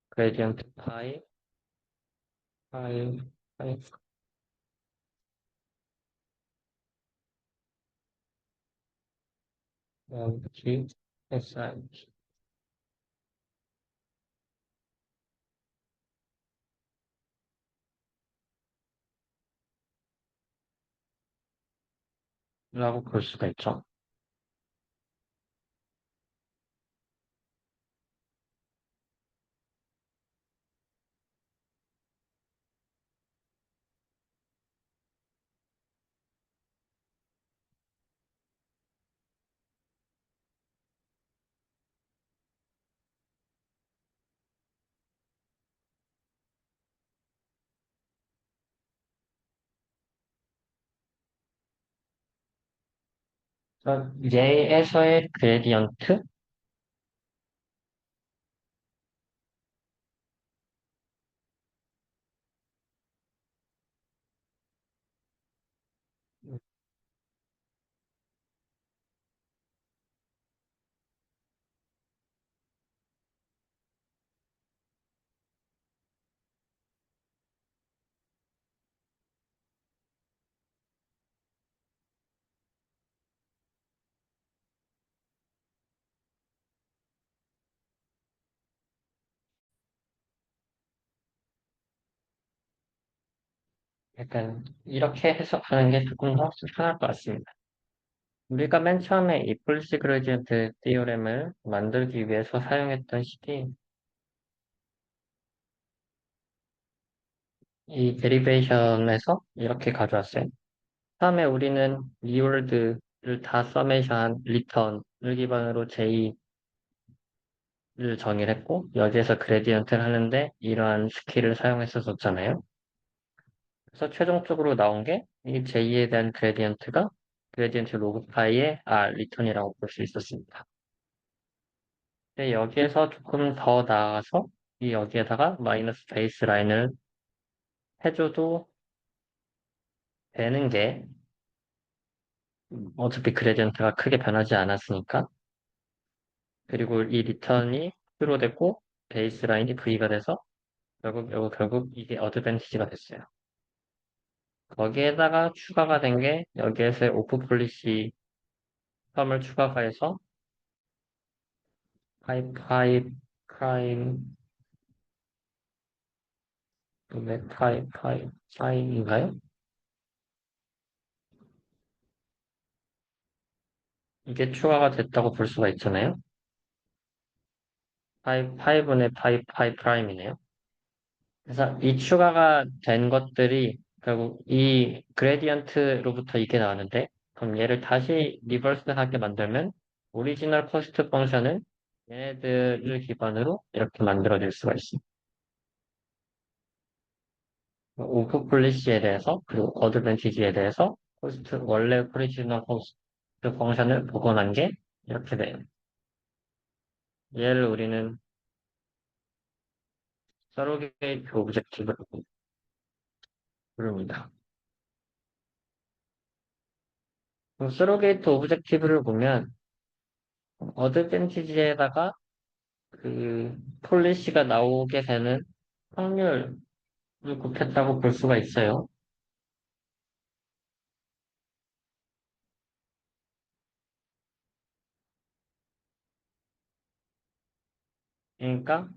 [SPEAKER 1] 그레디언트 파이 g SI라고 볼 수가 있죠. 얘에서의 그레디언트 약간 이렇게 해석하는 게 조금 더 편할 것 같습니다. 우리가 맨 처음에 이 폴리시 그레디언트 티오렘을 만들기 위해서 사용했던 식이 이 데리베이션에서 이렇게 가져왔어요. 처음에 우리는 리월드를 다 서메이션한 리턴을 기반으로 J를 정의를 했고 여기에서 그레디언트를 하는데 이러한 스킬을 사용했었잖아요. 그래서 최종적으로 나온 게 이 J에 대한 그레디언트가 그레디언트 로그 파이의 리턴이라고 볼 수 있었습니다. 근데 여기에서 조금 더 나아가서 이 여기에다가 마이너스 베이스 라인을 해줘도 되는 게 어차피 그레디언트가 크게 변하지 않았으니까 그리고 이 리턴이 Q로 됐고 베이스 라인이 V가 돼서 결국 이게 어드밴티지가 됐어요. 거기에다가 추가가 된 게 여기에서의 오프 폴리시 텀을 추가해서 파이 프라임 파이인가요? 이게 추가가 됐다고 볼 수가 있잖아요. 파이분의 파이 프라임이네요. 그래서 이 추가가 된 것들이 결국 이 그레디언트로부터 이게 나왔는데 그럼 얘를 다시 리버스하게 만들면 오리지널 코스트 펑션은 얘네들을 기반으로 이렇게 만들어질 수가 있습니다. 오프 폴리시에 대해서, 그리고 어드밴티지에 대해서, 원래 오리지널 호스트 펑션을 복원한 게 이렇게 돼요. 얘를 우리는 서로게이트 오브젝티브라고 부릅니다. 서로게이트 오브젝티브를 보면, 어드밴티지에다가 그 폴리시가 나오게 되는 확률을 곱했다고 볼 수가 있어요. 그러니까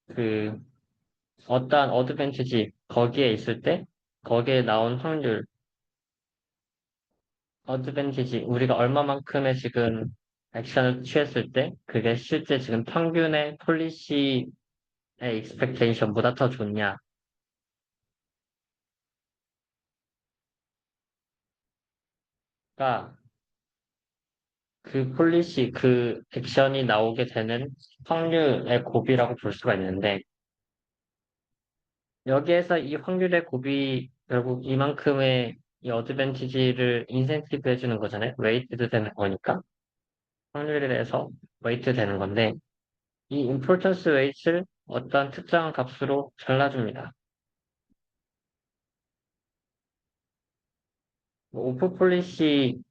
[SPEAKER 1] 그 어떠한 어드밴티지 거기에 있을 때 거기에 나온 확률 어드밴티지 우리가 얼마만큼의 지금 액션을 취했을 때 그게 실제 지금 평균의 폴리시의 익스펙테이션보다 더 좋냐가 그 폴리시 그 액션이 나오게 되는 확률의 곱이라고 볼 수가 있는데 여기에서 이 확률의 곱이 결국 이만큼의 이 어드밴티지를 인센티브 해주는 거잖아요. 웨이트도 되는 거니까. 확률에 대해서 웨이트 되는 건데, 이 importance weight을 어떤 특정한 값으로 잘라줍니다. 오프 폴리시,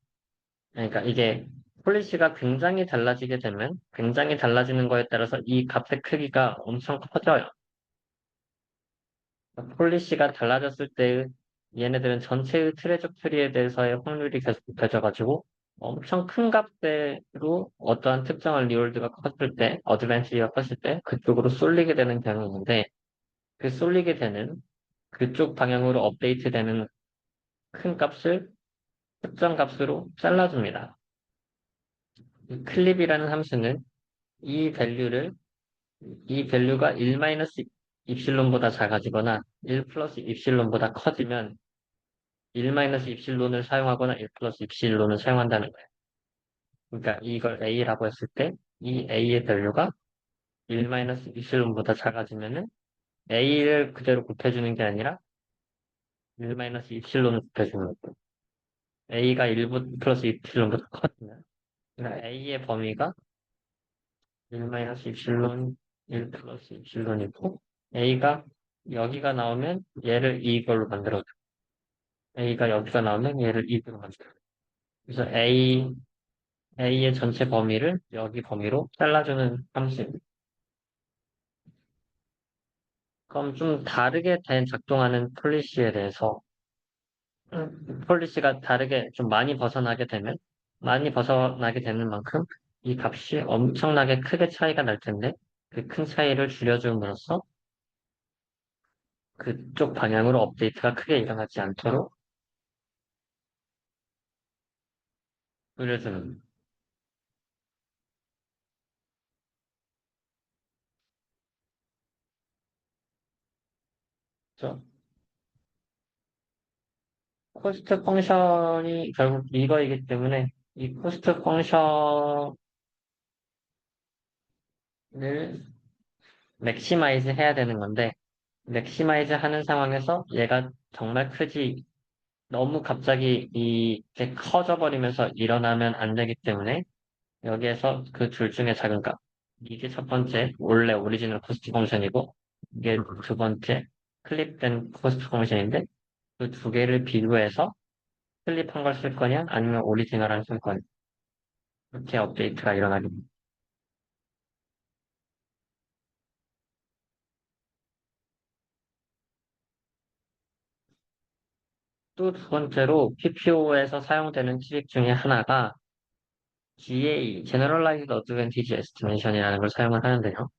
[SPEAKER 1] 그러니까 이게 폴리시가 굉장히 달라지게 되면, 굉장히 달라지는 거에 따라서 이 값의 크기가 엄청 커져요. 폴리시가 달라졌을 때 얘네들은 전체의 트레저토리에 대해서의 확률이 계속 높아져가지고 엄청 큰 값대로 어떠한 특정한 리월드가 컸을 때, 어드밴티지가 컸을 때 그쪽으로 쏠리게 되는 경향이 있는데 그 쏠리게 되는 그쪽 방향으로 업데이트되는 큰 값을 특정 값으로 잘라줍니다. 이 클립이라는 함수는 이 밸류를 이 밸류가 1 마이너스 입실론보다 작아지거나 1 플러스 입실론보다 커지면 1 마이너스 입실론을 사용하거나 1 플러스 입실론을 사용한다는 거예요. 그러니까 이걸 A라고 했을 때 이 A의 밸류가 1 마이너스 입실론보다 작아지면은 A를 그대로 곱해주는 게 아니라 1 마이너스 입실론을 곱해주는 거예요. A가 1 플러스 입실론보다 커지면 그러니까 A의 범위가 1 마이너스 입실론 1 플러스 입실론이고 A가 여기가 나오면 얘를 이걸로 만들어줘. A가 여기가 나오면 얘를 이걸로 만들어줘. 그래서 A의 전체 범위를 여기 범위로 잘라주는 함수입니다. 그럼 좀 다르게 된 작동하는 폴리시에 대해서 폴리시가 다르게 좀 많이 벗어나게 되면 많이 벗어나게 되는 만큼 이 값이 엄청나게 크게 차이가 날 텐데 그 큰 차이를 줄여줌으로써 그쪽 방향으로 업데이트가 크게 일어나지 않도록 줄여주는 거죠. 코스트 펑션이 결국 이거이기 때문에 이 코스트 펑션을 맥시마이즈 해야 되는 건데 맥시마이즈 하는 상황에서 얘가 정말 크지 너무 갑자기 이게 커져 버리면서 일어나면 안 되기 때문에 여기에서 그 둘 중에 작은 값 이게 첫 번째 원래 오리지널 코스트 펑션이고 이게 두 번째 클립된 코스트 펑션인데 그 두 개를 비교해서 클립한 걸 쓸 거냐 아니면 오리지널을 쓸 거냐 이렇게 업데이트가 일어나게 됩니다. 또 두 번째로 PPO에서 사용되는 트릭 중에 하나가 GA, Generalized Advantage Estimation이라는 걸 사용을 하는데요.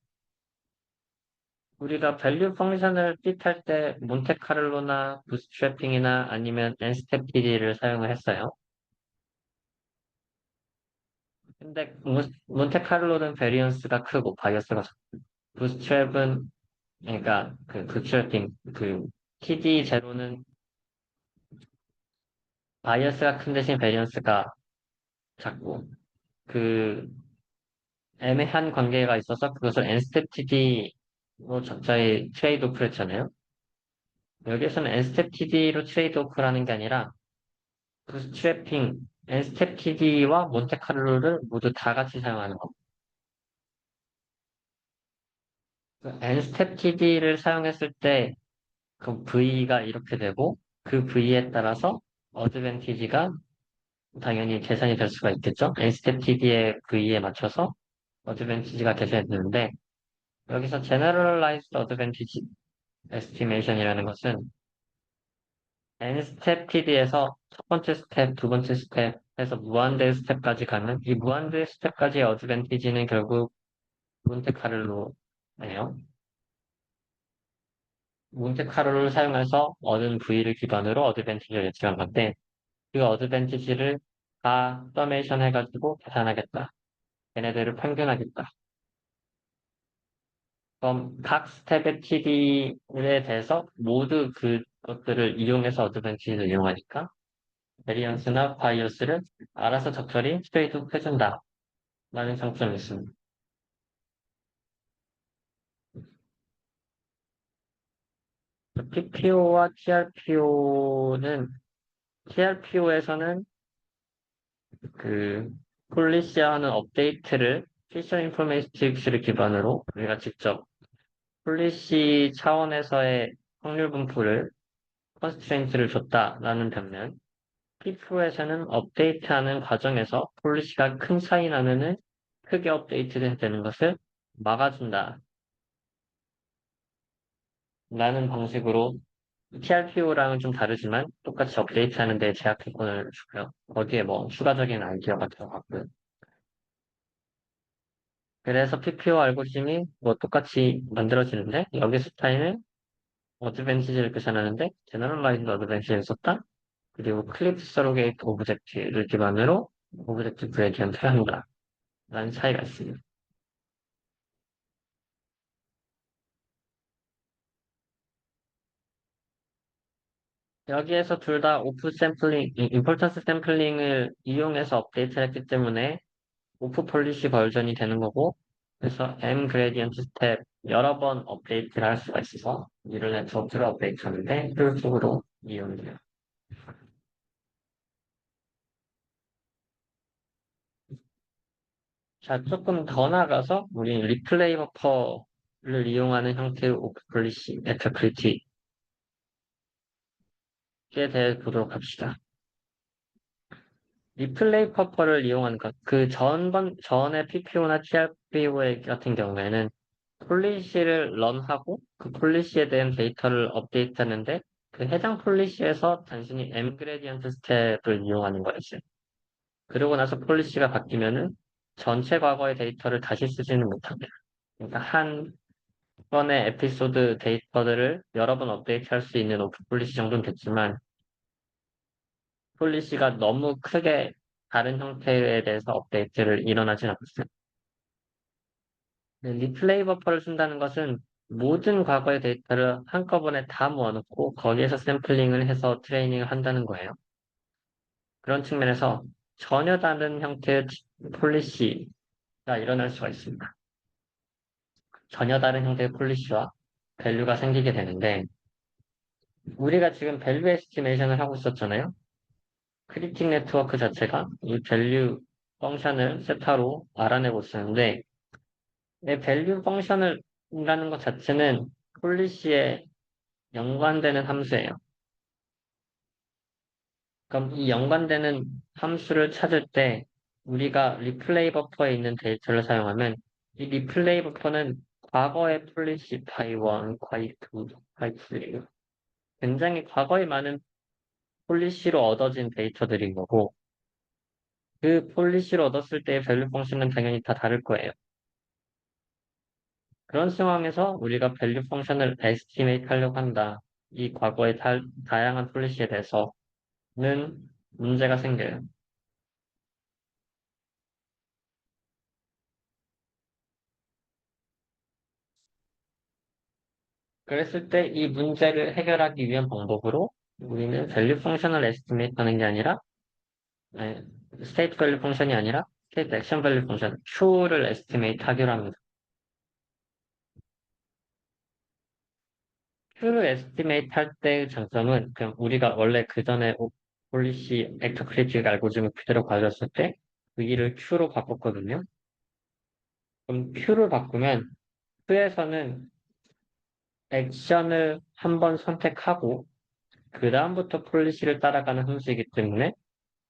[SPEAKER 1] 우리가 밸류 펑션을 핏할 때 몬테카를로나 부스트래핑이나 아니면 엔스텝디디를 사용을 했어요. 근데 몬테카를로는 베리언스가 크고 바이어스가 작고 부스트랩은 그러니까 그 부스트래핑 그 TD 제로는 바이어스가 큰 대신 베리언스가 작고 그 애매한 관계가 있어서 그것을 엔스텝디디로 적자의 트레이드 오프를 했잖아요. 여기에서는 nstep td로 트레이드 오프라는 게 아니라 부스트래핑, nstep td와 몬테카를로를 모두 다 같이 사용하는 거. nstep td를 사용했을 때 그 V가 이렇게 되고 그 V에 따라서 어드밴티지가 당연히 계산이 될 수가 있겠죠. nstep td의 V에 맞춰서 어드밴티지가 계산이 되는데 여기서 generalized advantage estimation이라는 것은 n스텝 TD에서 첫 번째 스텝, 두 번째 스텝 해서 무한대 스텝까지 가는 이 무한대 스텝까지의 어드밴티지는 결국 몬테카를로예요. 몬테카를로를 사용해서 얻은 V를 기반으로 어드밴티지를 예측한 건데 그 어드밴티지를 다 서메이션 해가지고 계산하겠다. 얘네들을 평균하겠다. 그럼 각 스텝의 TD에 대해서 모두 그것들을 이용해서 어드밴티지를 이용하니까 베리언스나 바이어스를 알아서 적절히 트레이드 해준다. 라는 장점이 있습니다. PPO와 TRPO에서는 그 폴리시하는 업데이트를 피셔 인포메이틱스를 기반으로 우리가 직접 폴리시 차원에서의 확률 분포를 컨스트레인트를 줬다라는 반면 PPO에서는 업데이트하는 과정에서 폴리시가 큰 차이 나면은 크게 업데이트 되는 것을 막아준다. 라는 방식으로 TRPO랑은 좀 다르지만 똑같이 업데이트하는 데 제약권을 주고요. 거기에 뭐 추가적인 아이디어가 들어갔고요. 그래서 PPO 알고리즘이 뭐 똑같이 만들어지는데 여기 스타일은 어드밴티지를 계산하는데 제너럴라이즈드 어드밴티지를 썼다. 그리고 클립 서로게이트 오브젝트를 기반으로 오브젝트 그레디언트를 한다. 라는 차이가 있습니다. 여기에서 둘 다 오프 샘플링, 임포턴스 샘플링을 이용해서 업데이트를 했기 때문에 오프 폴리시 버전이 되는 거고, 그래서 M 그레디언트 스텝 여러 번 업데이트를 할 수가 있어서 뉴럴 네트워크를 업데이트하는데 효율적으로 이용돼요. 자, 조금 더 나가서 우리 리플레이 버퍼를 이용하는 형태의 오프 폴리시 애터크리티에 대해 보도록 합시다. 리플레이 버퍼를 이용하는 것, 전에 PPO나 TRPO 같은 경우에는 폴리시를 런하고 그 폴리시에 대한 데이터를 업데이트하는데 그 해당 폴리시에서 단순히 M 그레디언트 스텝을 이용하는 거였어요. 그러고 나서 폴리시가 바뀌면은 전체 과거의 데이터를 다시 쓰지는 못합니다. 그러니까 한 번의 에피소드 데이터들을 여러 번 업데이트할 수 있는 오프 폴리시 정도는 됐지만 폴리시가 너무 크게 다른 형태에 대해서 업데이트를 일어나진 않았어요. 네, 리플레이 버퍼를 쓴다는 것은 모든 과거의 데이터를 한꺼번에 다 모아놓고 거기에서 샘플링을 해서 트레이닝을 한다는 거예요. 그런 측면에서 전혀 다른 형태의 폴리시가 일어날 수가 있습니다. 전혀 다른 형태의 폴리시와 밸류가 생기게 되는데 우리가 지금 밸류 에스티메이션을 하고 있었잖아요. 크리틱 네트워크 자체가 이 밸류 펑션을 세타로 알아내고 있었는데 이 밸류 펑션을 이라는 것 자체는 폴리시에 연관되는 함수예요. 그럼 이 연관되는 함수를 찾을 때 우리가 리플레이 버퍼에 있는 데이터를 사용하면 이 리플레이 버퍼는 과거의 폴리시 파이 1, 파이 2, 파이 3 굉장히 과거에 많은 폴리시로 얻어진 데이터들인 거고 그 폴리시로 얻었을 때의 밸류 펑션은 당연히 다 다를 거예요. 그런 상황에서 우리가 밸류 펑션을 에스티메이트 하려고 한다. 이 과거의 다양한 폴리시에 대해서는 문제가 생겨요. 그랬을 때 이 문제를 해결하기 위한 방법으로 우리는 밸류 펑션을 에스티메이트 하는 게 아니라 스테이트 밸류 펑션이 아니라 스테이트 액션 밸류 펑션 Q를 에스티메이트 하기로 합니다. Q를 estimate 할 때의 장점은 그냥 우리가 원래 그 전에 폴리시 액터 크리틱 알고리즘을 그대로 가졌을 때 V를 Q로 바꿨거든요. 그럼 Q를 바꾸면 Q에서는 액션을 한번 선택하고 그 다음부터 폴리시를 따라가는 형식이기 때문에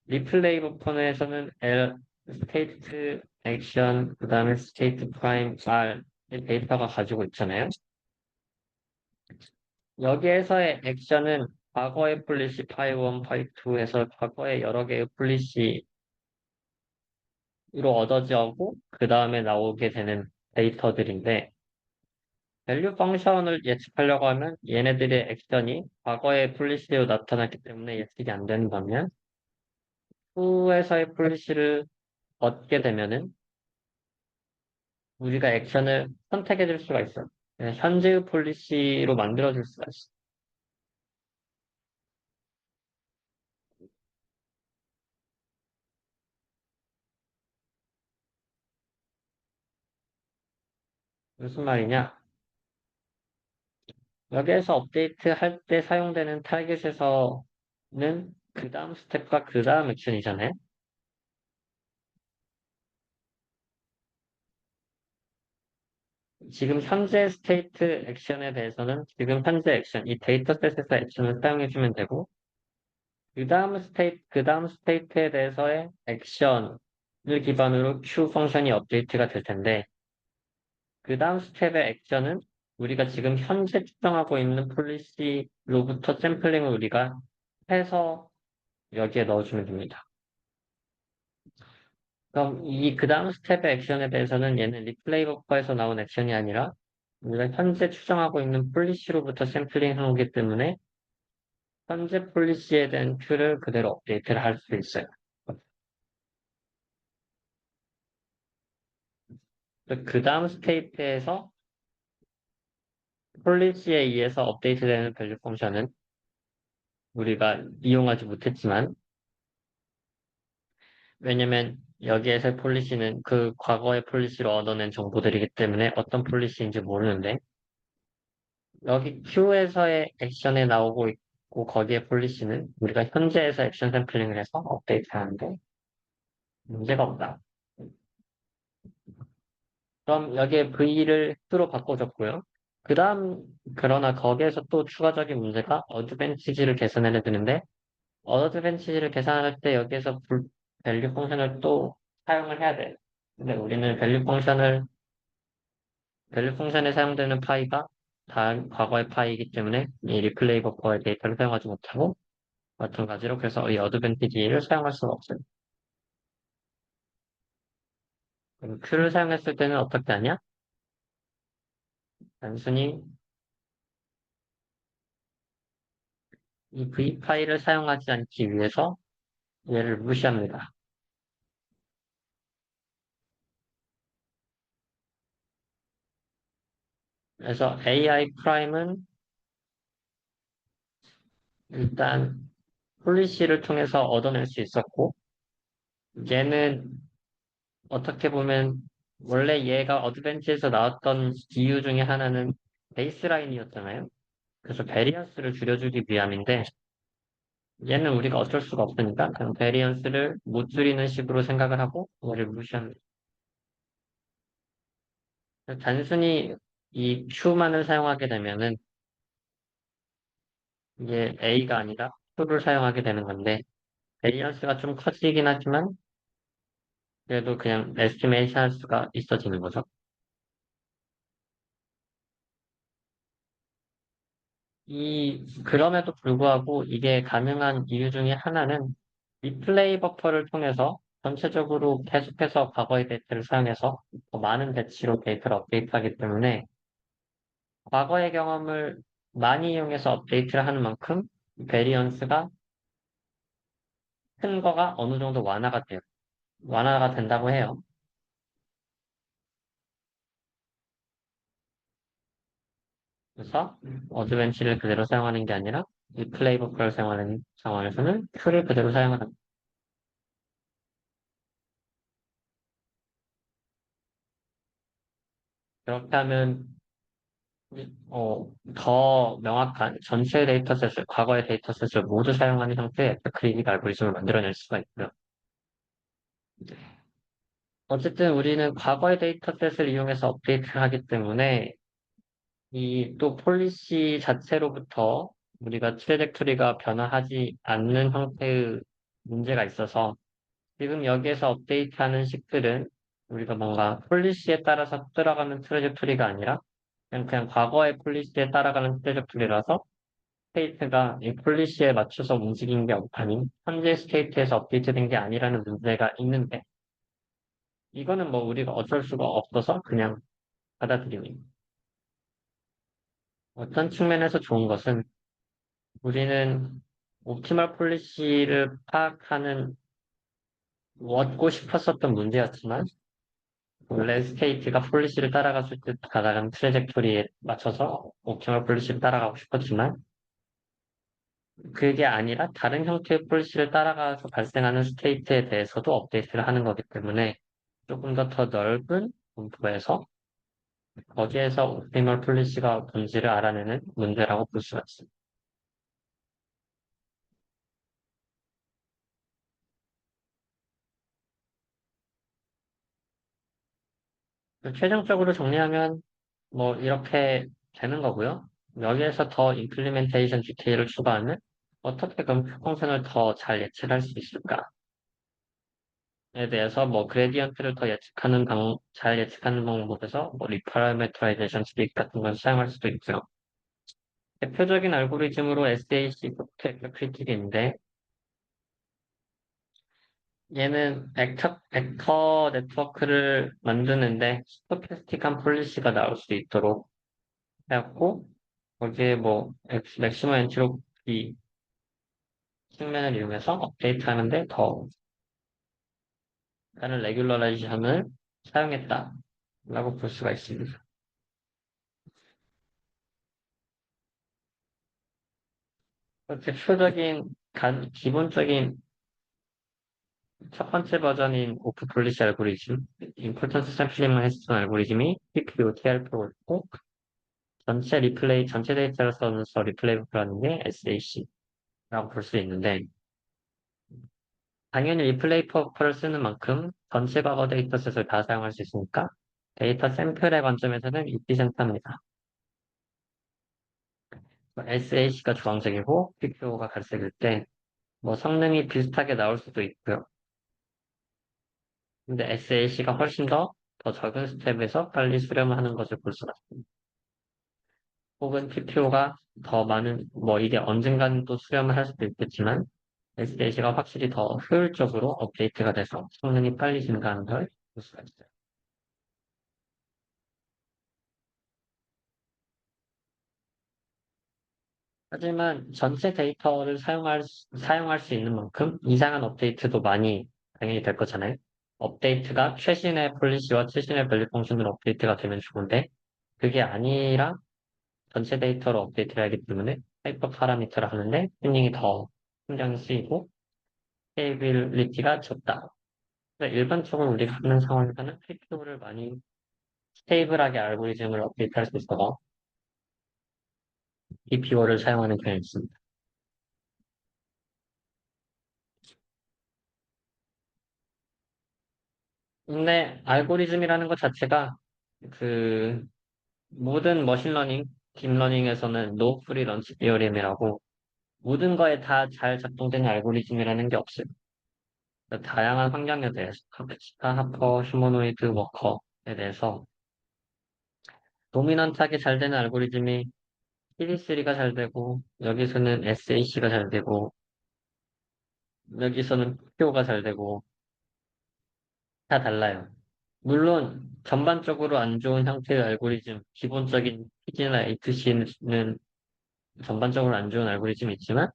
[SPEAKER 1] 리플레이 버퍼에서는 L 스테이트 액션 그 다음에 스테이트 프라임 R 의 데이터가 가지고 있잖아요. 여기에서의 액션은 과거의 폴리시 파이 1, 파이 2에서 과거의 여러 개의 폴리시로 얻어져 오고 그 다음에 나오게 되는 데이터들인데 밸류 펑션을 예측하려고 하면 얘네들의 액션이 과거의 폴리시로 나타났기 때문에 예측이 안 되는 반면 후에서의 폴리시를 얻게 되면은 우리가 액션을 선택해 줄 수가 있어. 현재의 폴리시로 만들어 줄 수가 있어. 무슨 말이냐? 여기에서 업데이트 할 때 사용되는 타겟에서는 그 다음 스텝과 그 다음 액션이잖아요. 지금 현재 스테이트 액션에 대해서는 지금 현재 액션, 이 데이터셋에서 액션을 사용해주면 되고, 그 다음 스테이트에 대해서의 액션을 기반으로 Q 펑션이 업데이트가 될 텐데, 그 다음 스텝의 액션은 우리가 지금 현재 추정하고 있는 폴리시로부터 샘플링을 우리가 해서 여기에 넣어주면 됩니다. 그럼 이 그 다음 스텝의 액션에 대해서는 얘는 리플레이 버퍼에서 나온 액션이 아니라 우리가 현재 추정하고 있는 폴리시로부터 샘플링 한 거기 때문에 현재 폴리시에 대한 큐를 그대로 업데이트를 할 수 있어요. 그 다음 스테이트에서 폴리시에 의해서 업데이트되는 밸류 펑션은 우리가 이용하지 못했지만 왜냐면 여기에서 폴리시는 그 과거의 폴리시로 얻어낸 정보들이기 때문에 어떤 폴리시인지 모르는데 여기 Q에서의 액션에 나오고 있고 거기에 폴리시는 우리가 현재에서 액션 샘플링을 해서 업데이트하는데 문제가 없다. 그럼 여기에 V를 Q로 바꿔줬고요. 그 다음 그러나 거기에서 또 추가적인 문제가 어드밴티지를 계산해야 되는데 어드밴티지를 계산할 때 여기에서 밸류 펑션을 또 사용을 해야 돼. 근데 우리는 밸류 펑션에 사용되는 파이가 다 과거의 파이이기 때문에 이 리플레이 버퍼의 데이터를 사용하지 못하고 마찬가지로 그래서 이 어드밴티지를 사용할 수가 없어요. 그럼 Q를 사용했을 때는 어떻게 하냐? 단순히 이 V 파일을 사용하지 않기 위해서 얘를 무시합니다. 그래서 AI 프라임은 일단 폴리시를 통해서 얻어낼 수 있었고 얘는 어떻게 보면 원래 얘가 어드밴티지에서 나왔던 이유 중에 하나는 베이스라인이었잖아요. 그래서 베리언스를 줄여주기 위함인데 얘는 우리가 어쩔 수가 없으니까 그냥 베리언스를 못 줄이는 식으로 생각을 하고 얘를 무시합니다. 단순히 이 Q만을 사용하게 되면은 이게 A가 아니라 Q를 사용하게 되는 건데 베리언스가 좀 커지긴 하지만 그래도 그냥 에스티메이션 할 수가 있어지는 거죠. 그럼에도 불구하고 이게 가능한 이유 중에 하나는 리플레이 버퍼를 통해서 전체적으로 계속해서 과거의 데이터를 사용해서 더 많은 배치로 데이터를 업데이트하기 때문에 과거의 경험을 많이 이용해서 업데이트를 하는 만큼 베리언스가 큰 거가 어느 정도 완화가 돼요. 완화가 된다고 해요. 그래서 어드벤치를 그대로 사용하는 게 아니라 이 플레이버프를 사용하는 상황에서는 큐를 그대로 사용하는 그렇게 하면 더 명확한 전체 데이터셋을, 과거의 데이터셋을 모두 사용하는 형태의 크리닉 알고리즘을 만들어낼 수가 있고요. 어쨌든 우리는 과거의 데이터셋을 이용해서 업데이트를 하기 때문에 이 또 폴리시 자체로부터 우리가 트래젝토리가 변화하지 않는 형태의 문제가 있어서 지금 여기에서 업데이트하는 식들은 우리가 뭔가 폴리시에 따라서 들어가는 트래젝토리가 아니라 그냥 과거의 폴리시에 따라가는 트래젝토리라서 스테이트가 이 폴리시에 맞춰서 움직인 게 아닌 현재 스테이트에서 업데이트된 게 아니라는 문제가 있는데 이거는 뭐 우리가 어쩔 수가 없어서 그냥 받아들이는 어떤 측면에서 좋은 것은 우리는 옵티멀 폴리시를 파악하는 얻고 싶었었던 문제였지만 원래 스테이트가 폴리시를 따라갔을 때 가다간 트래젝토리에 맞춰서 옵티멀 폴리시를 따라가고 싶었지만 그게 아니라 다른 형태의 폴리시를 따라가서 발생하는 스테이트에 대해서도 업데이트를 하는 거기 때문에 조금 더 넓은 분포에서 거기에서 옵티멀 폴리시가 뭔지를 알아내는 문제라고 볼 수가 있습니다. 최종적으로 정리하면 뭐 이렇게 되는 거고요. 여기에서 더 임플리멘테이션 디테일을 추가하면 어떻게 그럼 평생을 더 잘 예측할 수 있을까에 대해서 뭐 그레디언트를 더 잘 예측하는 방법에서 뭐 리파라메트라이제이션 스픽 같은 걸 사용할 수도 있고요. 대표적인 알고리즘으로 SAC 벡터 크리틱인데 얘는 벡터 네트워크를 만드는데 스토캐스틱한 폴리시가 나올 수 있도록 해갖고 거기에 뭐 맥시멈 엔트로피 측면을 이용해서 업데이트하는데 더 다른 레귤러라이제이션을 사용했다라고 볼 수가 있습니다. 대표적인 기본적인 첫 번째 버전인 오프 폴리시 알고리즘, 임포턴스 샘플링을 했던 알고리즘이 PQ, TRP고 있고 전체 데이터를 써서 리플레이 버프라는 게 SAC라고 볼 수 있는데 당연히 리플레이 버프를 쓰는 만큼 전체 과거 데이터셋을 다 사용할 수 있으니까 데이터 샘플의 관점에서는 이피센트합니다. SAC가 주황색이고 PQ가 갈색일 때 뭐 성능이 비슷하게 나올 수도 있고요. 근데 SAC가 훨씬 더 적은 스텝에서 빨리 수렴을 하는 것을 볼 수가 있습니다. 혹은 TPO가 더 많은, 뭐 이게 언젠가는 또 수렴을 할 수도 있겠지만 SAC가 확실히 더 효율적으로 업데이트가 돼서 성능이 빨리 증가하는 걸 볼 수가 있어요. 하지만 전체 데이터를 사용할 수 있는 만큼 이상한 업데이트도 많이 당연히 될 거잖아요. 업데이트가 최신의 폴리시와 최신의 밸류 펑션으로 업데이트가 되면 좋은데 그게 아니라 전체 데이터로 업데이트를 하기 때문에 하이퍼 파라미터를 하는데 튜닝이 더 신경이 쓰이고 스테이빌리티가 적다. 그래서 일반적으로 우리가 하는 상황에서는 PPO를 많이 스테이블하게 알고리즘을 업데이트할 수 있어서 PPO를 사용하는 경향이 있습니다. 근데 알고리즘이라는 것 자체가 그 모든 머신러닝, 딥러닝에서는 노 프리 런치 디어렘이라고 모든 거에 다 잘 작동되는 알고리즘이라는 게 없어요. 다양한 환경에 대해서 카페치타, 하퍼, 휴머노이드 워커에 대해서 도미넌트하게 잘 되는 알고리즘이 PD3가 잘 되고 여기서는 SAC가 잘 되고 여기서는 PO가 잘 되고 다 달라요. 물론 전반적으로 안 좋은 형태의 알고리즘, 기본적인 PG나 HC는 전반적으로 안 좋은 알고리즘이 있지만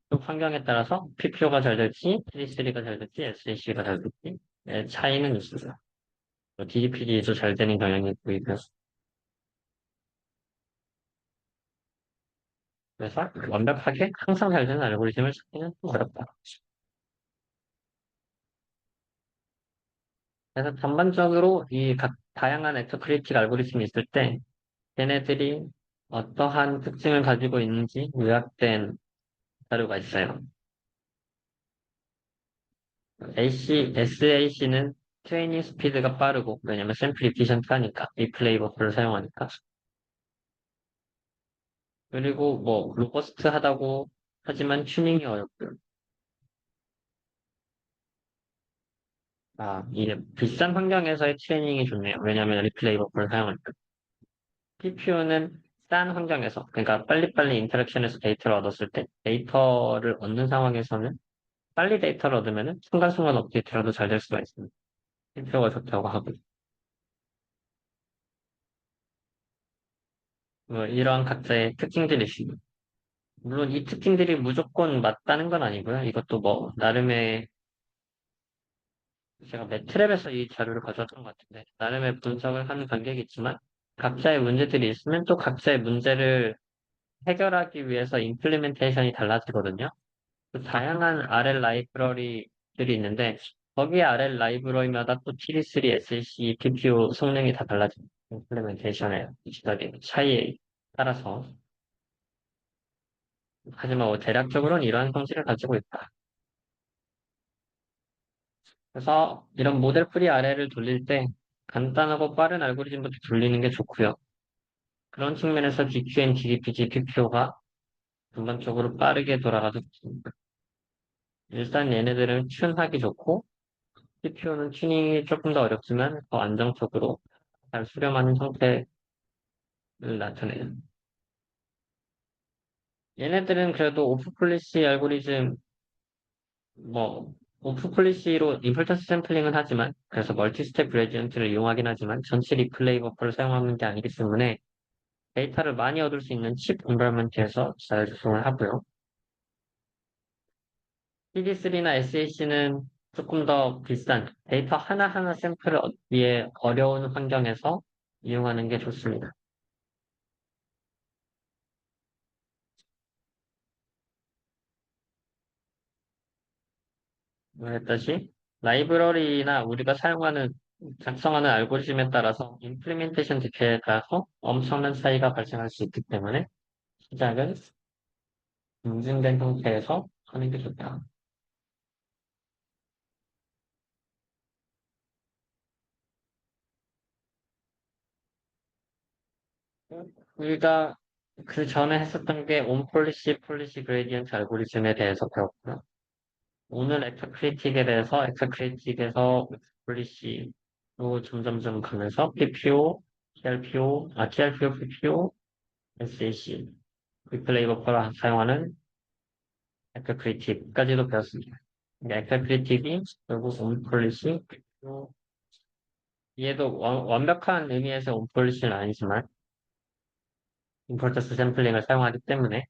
[SPEAKER 1] 또 환경에 따라서 PPO가 잘 될지, PD3가 잘 될지, SAC가 잘 될지 차이는 있어요. DDPD도 잘 되는 경향이 보이고요. 그래서 완벽하게 항상 잘 되는 알고리즘을 찾기는 좀 어렵다. 그래서 전반적으로 이 각 다양한 엑서크리틱 알고리즘이 있을 때 걔네들이 어떠한 특징을 가지고 있는지 요약된 자료가 있어요. SAC는 트레이닝 스피드가 빠르고, 왜냐면 샘플 이피션트하니까, 리플레이 버프를 사용하니까. 그리고 뭐, 로버스트하다고 하지만 튜닝이 어렵고요. 이게 비싼 환경에서의 트레이닝이 좋네요. 왜냐면 리플레이 버프를 사용하니까. PPU는 싼 환경에서, 그러니까 빨리빨리 인터랙션에서 데이터를 얻었을 때, 데이터를 얻는 상황에서는 빨리 데이터를 얻으면 순간순간 업데이트라도 잘 될 수가 있습니다. PPU가 좋다고 하고. 뭐 이러한 각자의 특징들이 있습니다. 물론 이 특징들이 무조건 맞다는 건 아니고요. 이것도 뭐, 나름의, 제가 매트랩에서 이 자료를 가져왔던 것 같은데, 나름의 분석을 하는 관계가 있지만, 각자의 문제들이 있으면 또 각자의 문제를 해결하기 위해서 임플리멘테이션이 달라지거든요. 그 다양한 RL 라이브러리들이 있는데, 거기에 RL 라이브러리마다 또 TD3, SLC, PPU 성능이 다 달라집니다. 임플리멘테이션의 차이에 따라서. 하지만 뭐 대략적으로는 이러한 성질을 가지고 있다. 그래서 이런 모델 프리 RL을 돌릴 때 간단하고 빠른 알고리즘부터 돌리는 게 좋고요. 그런 측면에서 GQN, GDP, GPPO가 전반적으로 빠르게 돌아가도 좋습니다. 일단 얘네들은 튠하기 좋고 CPU는 튜닝이 조금 더 어렵지만 더 안정적으로 잘 수렴하는 형태를 나타내요. 얘네들은 그래도 오프 폴리시 알고리즘, 뭐, 오프 폴리시로 임펄턴스 샘플링은 하지만, 그래서 멀티 스텝 그레디언트를 이용하긴 하지만, 전체 리플레이 버퍼를 사용하는 게 아니기 때문에, 데이터를 많이 얻을 수 있는 칩 인바이먼트에서 잘 작동을 하고요. PD3나 SAC는 조금 더 비싼 데이터 하나하나 샘플을 얻기에 어려운 환경에서 이용하는 게 좋습니다. 말했듯이 라이브러리나 우리가 작성하는 알고리즘에 따라서 임플리멘테이션 디테일에 따라서 엄청난 차이가 발생할 수 있기 때문에 시작은 검증된 형태에서 하는 게 좋다. 우리가 그 전에 했었던 게 온폴리시, 폴리시 그레디언트 알고리즘에 대해서 배웠고요. 오늘 엑서크리틱에 대해서 엑서크리틱에서 폴리시로 점점점 가면서 PPO, TRPO, PPO, SAC, 리플레이 버퍼를 사용하는 엑서크리틱까지도 배웠습니다. 엑서크리틱이 결국 온폴리시, 얘도 완벽한 의미에서 온폴리시는 아니지만 임포터스 샘플링을 사용하기 때문에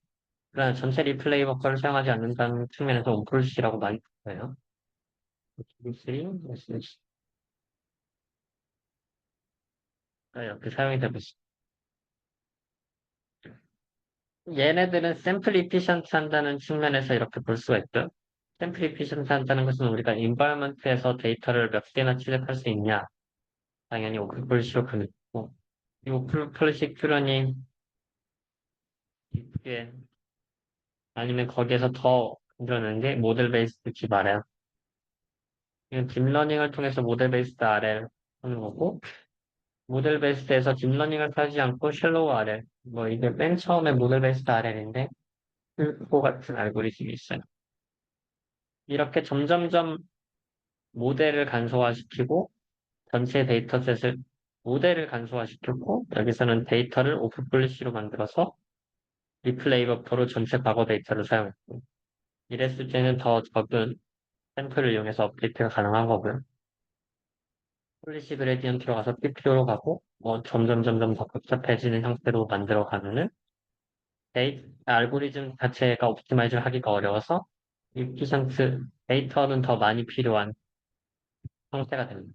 [SPEAKER 1] 그러나 전체 리플레이 버퍼를 사용하지 않는다는 측면에서 온폴리시라고 많이 불러요. 이렇게 사용이 되고 있습니다. 얘네들은 샘플 이피션트 한다는 측면에서 이렇게 볼 수가 있죠. 샘플 이피션트 한다는 것은 우리가 인바이먼트에서 데이터를 몇 개나 출력할 수 있냐. 당연히 오픈폴리시로 가능하고 이 오픈폴리시 큐런이 이게 아니면 거기에서 더 만들어내는 게 모델 베이스드 기반이에요. 이건 딥러닝을 통해서 모델 베이스드 RL 하는 거고 모델 베이스드에서 딥러닝을 하지 않고 쉘로우 RL 뭐 이게 맨 처음에 모델 베이스드 RL인데 그거 같은 알고리즘이 있어요. 이렇게 점점점 모델을 간소화시키고 전체 데이터셋을 모델을 간소화시켰고 여기서는 데이터를 오프 폴리시로 만들어서 리플레이 버퍼로 전체 과거 데이터를 사용했고 이랬을 때는 더 적은 샘플을 이용해서 업데이트가 가능한 거고요. 폴리시 그레디언트로 가서 PPO로 가고 뭐 점점 더 복잡해지는 형태로 만들어 가면은 알고리즘 자체가 옵티마이즈를 하기가 어려워서 이피션트 데이터는 더 많이 필요한 형태가 됩니다.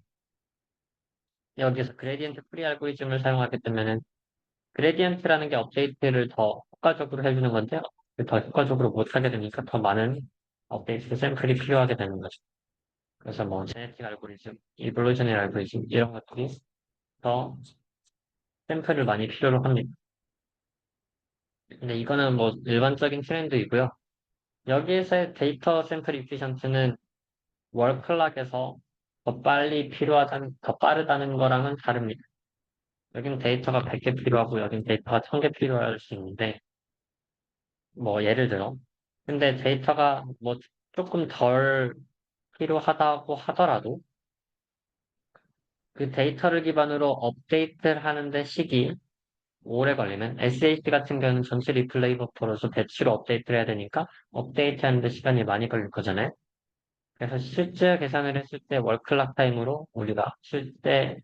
[SPEAKER 1] 여기서 그레디언트 프리 알고리즘을 사용하게 되면은 그레디언트라는 게 업데이트를 더 효과적으로 해주는 건데 더 효과적으로 못하게 되니까 더 많은 업데이트 샘플이 필요하게 되는 거죠. 그래서 뭐 제네틱 알고리즘, 이볼루셔널 알고리즘 이런 것들이 더 샘플을 많이 필요로 합니다. 근데 이거는 뭐 일반적인 트렌드이고요. 여기에서의 데이터 샘플 이피션트는 월클락에서 더 빠르다는 거랑은 다릅니다. 여긴 데이터가 100개 필요하고 여긴 데이터가 1000개 필요할 수 있는데, 뭐 예를 들어. 근데 데이터가 뭐 조금 덜 필요하다고 하더라도 그 데이터를 기반으로 업데이트를 하는데 시기 오래 걸리면 SAT 같은 경우는 전체 리플레이 버퍼로서 배치로 업데이트를 해야 되니까 업데이트 하는데 시간이 많이 걸릴 거잖아요. 그래서 실제 계산을 했을 때 월클락 타임으로 우리가 실제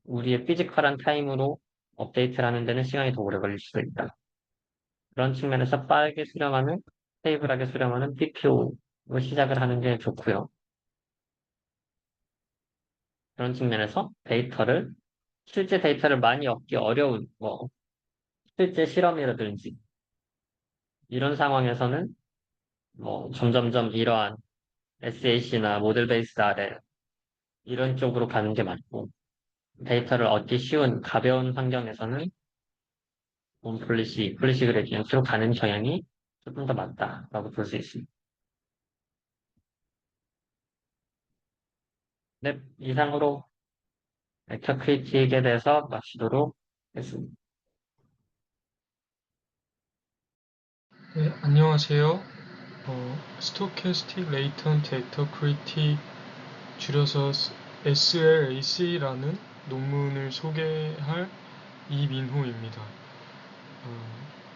[SPEAKER 1] 우리의 피지컬한 타임으로 업데이트를 하는 데는 시간이 더 오래 걸릴 수도 있다. 그런 측면에서 빠르게 수령하는, 스테이블하게 수령하는 PPO로 시작을 하는 게 좋고요. 그런 측면에서 실제 데이터를 많이 얻기 어려운, 뭐, 실제 실험이라든지, 이런 상황에서는 뭐, 점점점 이러한 SAC나 모델 베이스 RL, 이런 쪽으로 가는 게 맞고, 데이터를 얻기 쉬운 가벼운 환경에서는 폴리시 그레디언트로 가는 경향이 조금 더 맞다라고 볼 수 있습니다. 네, 이상으로 벡터 크리틱에 대해서 마치도록 하겠습니다.
[SPEAKER 2] 네, 안녕하세요. 스토캐스틱 레이턴트 벡터 크리틱 줄여서 SLAC라는 논문을 소개할 이민호입니다.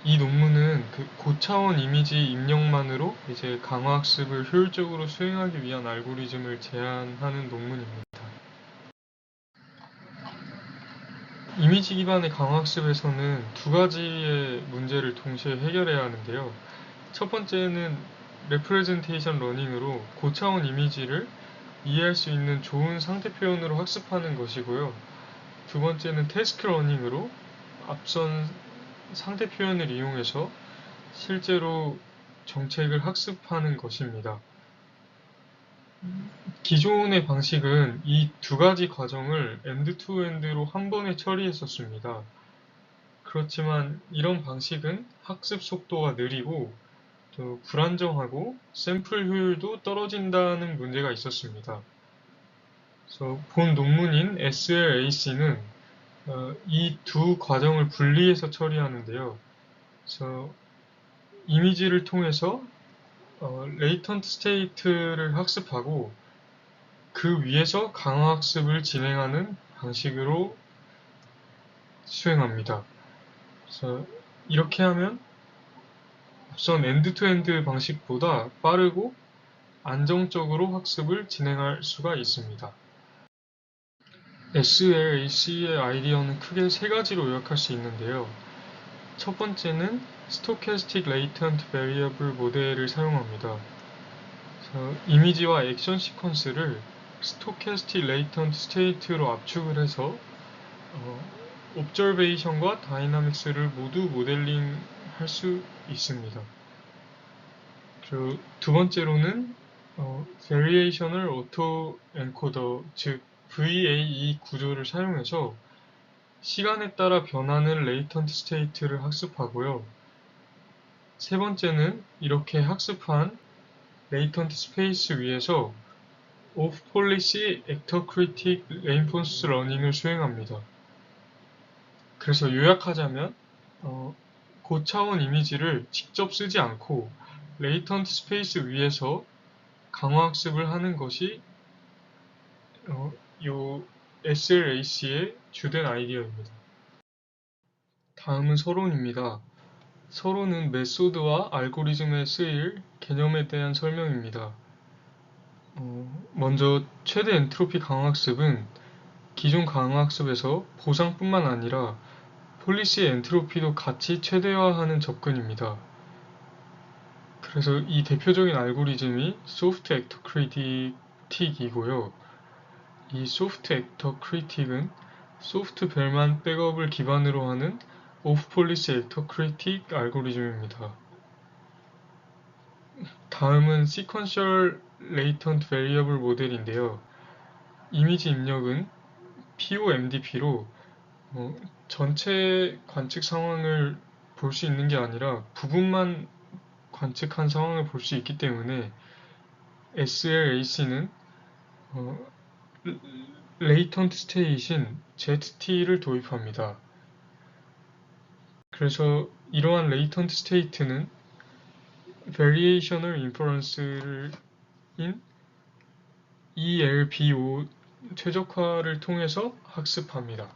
[SPEAKER 2] 이 논문은 그 고차원 이미지 입력만으로 이제 강화학습을 효율적으로 수행하기 위한 알고리즘을 제안하는 논문입니다. 이미지 기반의 강화학습에서는 두 가지의 문제를 동시에 해결해야 하는데요. 첫 번째는 레프레젠테이션 러닝으로 고차원 이미지를 이해할 수 있는 좋은 상태 표현으로 학습하는 것이고요. 두 번째는 태스크 러닝으로 앞선 상태 표현을 이용해서 실제로 정책을 학습하는 것입니다. 기존의 방식은 이 두 가지 과정을 엔드-투-엔드로 한 번에 처리했었습니다. 그렇지만 이런 방식은 학습 속도가 느리고 또 불안정하고 샘플 효율도 떨어진다는 문제가 있었습니다. 그래서 본 논문인 SLAC는 이 두 과정을 분리해서 처리하는데요. 그래서 이미지를 통해서 레이턴트 스테이트를 학습하고 그 위에서 강화학습을 진행하는 방식으로 수행합니다. 그래서 이렇게 하면 앞선 엔드-투-엔드 방식보다 빠르고 안정적으로 학습을 진행할 수가 있습니다. SLAC의 아이디어는 크게 세 가지로 요약할 수 있는데요. 첫 번째는 Stochastic Latent Variable 모델을 사용합니다. 이미지와 액션 시퀀스를 Stochastic Latent State로 압축을 해서 Observation과 Dynamics를 모두 모델링할 수 있습니다. 그리고 두 번째로는 Variational Autoencoder, 즉 VAE 구조를 사용해서 시간에 따라 변하는 레이턴트 스테이트를 학습하고요. 세 번째는 이렇게 학습한 레이턴트 스페이스 위에서 오프 폴리시 액터 크리틱 레인포스 러닝을 수행합니다. 그래서 요약하자면 고차원 이미지를 직접 쓰지 않고 레이턴트 스페이스 위에서 강화학습을 하는 것이 이 SLAC의 주된 아이디어입니다. 다음은 서론입니다. 서론은 메소드와 알고리즘에 쓰일 개념에 대한 설명입니다. 먼저 최대 엔트로피 강화학습은 기존 강화학습에서 보상뿐만 아니라 폴리시의 엔트로피도 같이 최대화하는 접근입니다. 그래서 이 대표적인 알고리즘이 소프트 액터 크리틱이고요. 이 소프트 액터 크리틱은 소프트 벨만 백업을 기반으로 하는 오프 폴리시 액터 크리틱 알고리즘입니다. 다음은 Sequential Latent Variable 모델인데요. 이미지 입력은 POMDP로 전체 관측 상황을 볼 수 있는 게 아니라 부분만 관측한 상황을 볼 수 있기 때문에 SLAC는 레이턴트 스테이트인 ZT를 도입합니다. 그래서 이러한 레이턴트 스테이트는 Variational Inference인 ELBO 최적화를 통해서 학습합니다.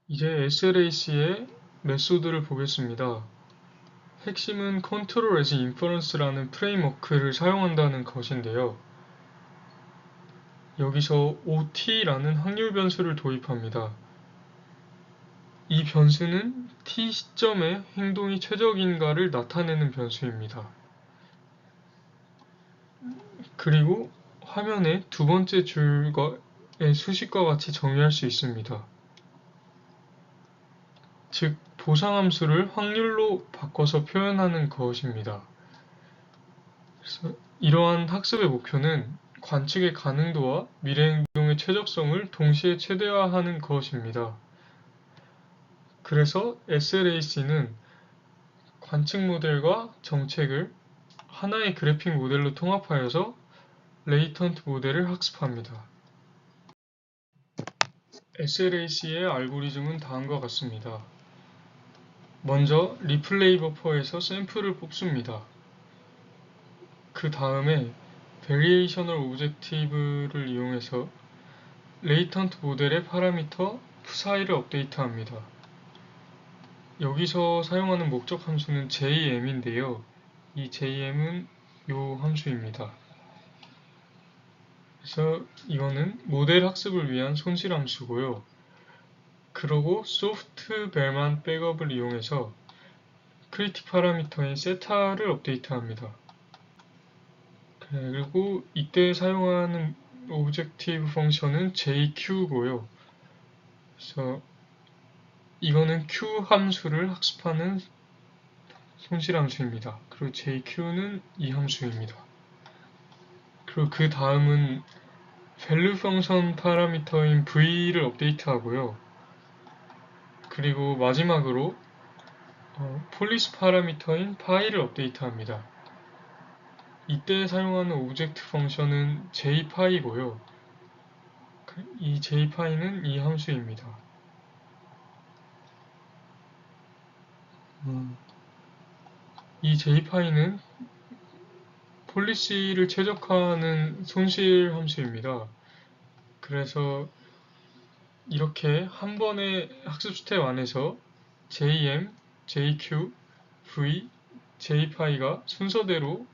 [SPEAKER 2] 이제 SLAC의 메소드를 보겠습니다. 핵심은 Control as Inference라는 프레임워크를 사용한다는 것인데요. 여기서 OT라는 확률 변수를 도입합니다. 이 변수는 t 시점에 행동이 최적인가를 나타내는 변수입니다. 그리고 화면의 두 번째 줄의 수식과 같이 정의할 수 있습니다. 즉, 보상함수를 확률로 바꿔서 표현하는 것입니다. 그래서 이러한 학습의 목표는 관측의 가능도와 미래 행동의 최적성을 동시에 최대화하는 것입니다. 그래서 SLAC는 관측 모델과 정책을 하나의 그래픽 모델로 통합하여서 레이턴트 모델을 학습합니다. SLAC의 알고리즘은 다음과 같습니다. 먼저 리플레이 버퍼에서 샘플을 뽑습니다. 그 다음에 Variational Objective를 이용해서 레이턴트 모델의 파라미터 psi를 업데이트합니다. 여기서 사용하는 목적 함수는 JM인데요. 이 JM은 이 함수입니다. 그래서 이거는 모델 학습을 위한 손실 함수고요. 그러고 소프트 벨만 백업을 이용해서 크리틱 파라미터인 세타를 업데이트합니다. 그리고 이때 사용하는 오브젝티브 펑션은 JQ고요. 그래서 이거는 Q 함수를 학습하는 손실 함수입니다. 그리고 JQ는 이 함수입니다. 그리고 그 다음은 value 펑션 파라미터인 V를 업데이트하고요. 그리고 마지막으로 폴리스 파라미터인 파이를 업데이트합니다. 이때 사용하는 오브젝트 펑션은 j파이고요. 이 j파이는 이 함수입니다. 이 j파이는 폴리시를 최적화하는 손실 함수입니다. 그래서 이렇게 한 번의 학습 스텝 안에서 JM, JQ, V, j파이가 순서대로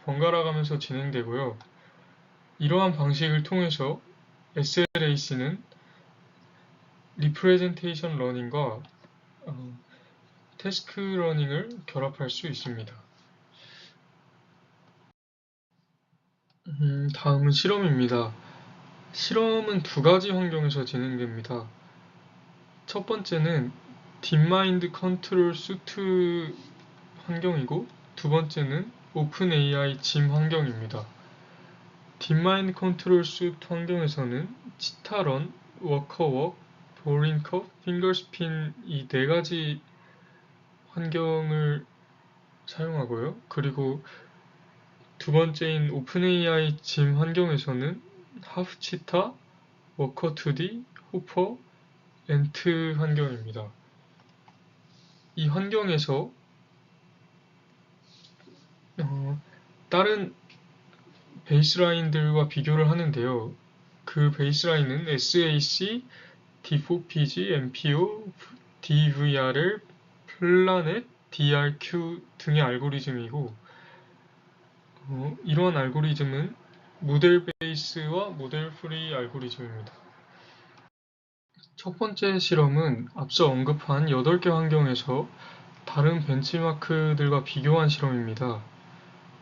[SPEAKER 2] 번갈아 가면서 진행되고요. 이러한 방식을 통해서 SLAC는 리프레젠테이션 러닝과 태스크 러닝을 결합할 수 있습니다. 다음은 실험입니다. 실험은 두 가지 환경에서 진행됩니다. 첫 번째는 딥마인드 컨트롤 수트 환경이고 두 번째는 오픈AI 짐 환경입니다. 딥마인드 컨트롤 수트 환경에서는 치타런, 워커워크, 보링컵, 핑거스핀 이 네 가지 환경을 사용하고요. 그리고 두 번째인 오픈AI 짐 환경에서는 하프치타, 워커2D, 호퍼, 엔트 환경입니다. 이 환경에서 다른 베이스라인들과 비교를 하는데요. 그 베이스라인은 SAC, D4PG, MPO, DVRL, 플라넷, DRQ 등의 알고리즘이고 이러한 알고리즘은 모델 베이스와 모델 프리 알고리즘입니다. 첫 번째 실험은 앞서 언급한 8개 환경에서 다른 벤치마크들과 비교한 실험입니다.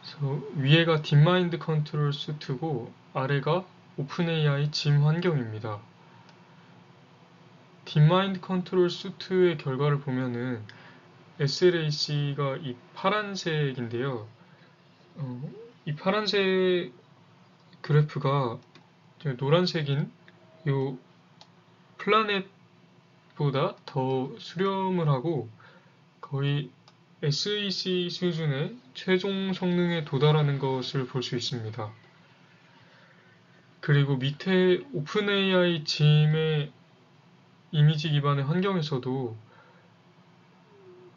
[SPEAKER 2] 그래서 위에가 딥마인드 컨트롤 수트고 아래가 오픈AI 짐 환경입니다. 딥마인드 컨트롤 수트의 결과를 보면은 SLAC가 이 파란색인데요. 이 파란색 그래프가 노란색인 요 플라넷보다 더 수렴을 하고 거의 SEC 수준의 최종 성능에 도달하는 것을 볼 수 있습니다. 그리고 밑에 오픈AI 짐의 이미지 기반의 환경에서도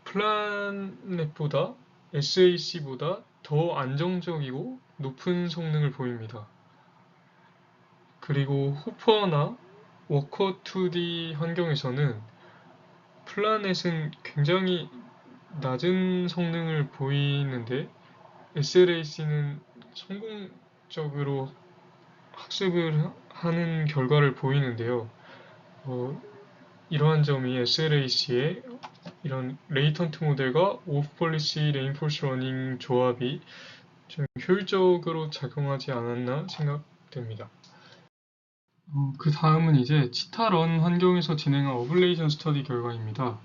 [SPEAKER 2] 플라넷보다 SAC보다 더 안정적이고 높은 성능을 보입니다. 그리고 호퍼나 워커 2D 환경에서는 플라넷은 굉장히 낮은 성능을 보이는데 SLAC는 성공적으로 학습을 하는 결과를 보이는데요. 어, 이러한 점이 SLAC의 이런 레이턴트 모델과 오프 폴리시 레인포스 러닝 조합이 좀 효율적으로 작용하지 않았나 생각됩니다. 그 다음은 이제 치타런 환경에서 진행한 어블레이션 스터디 결과입니다.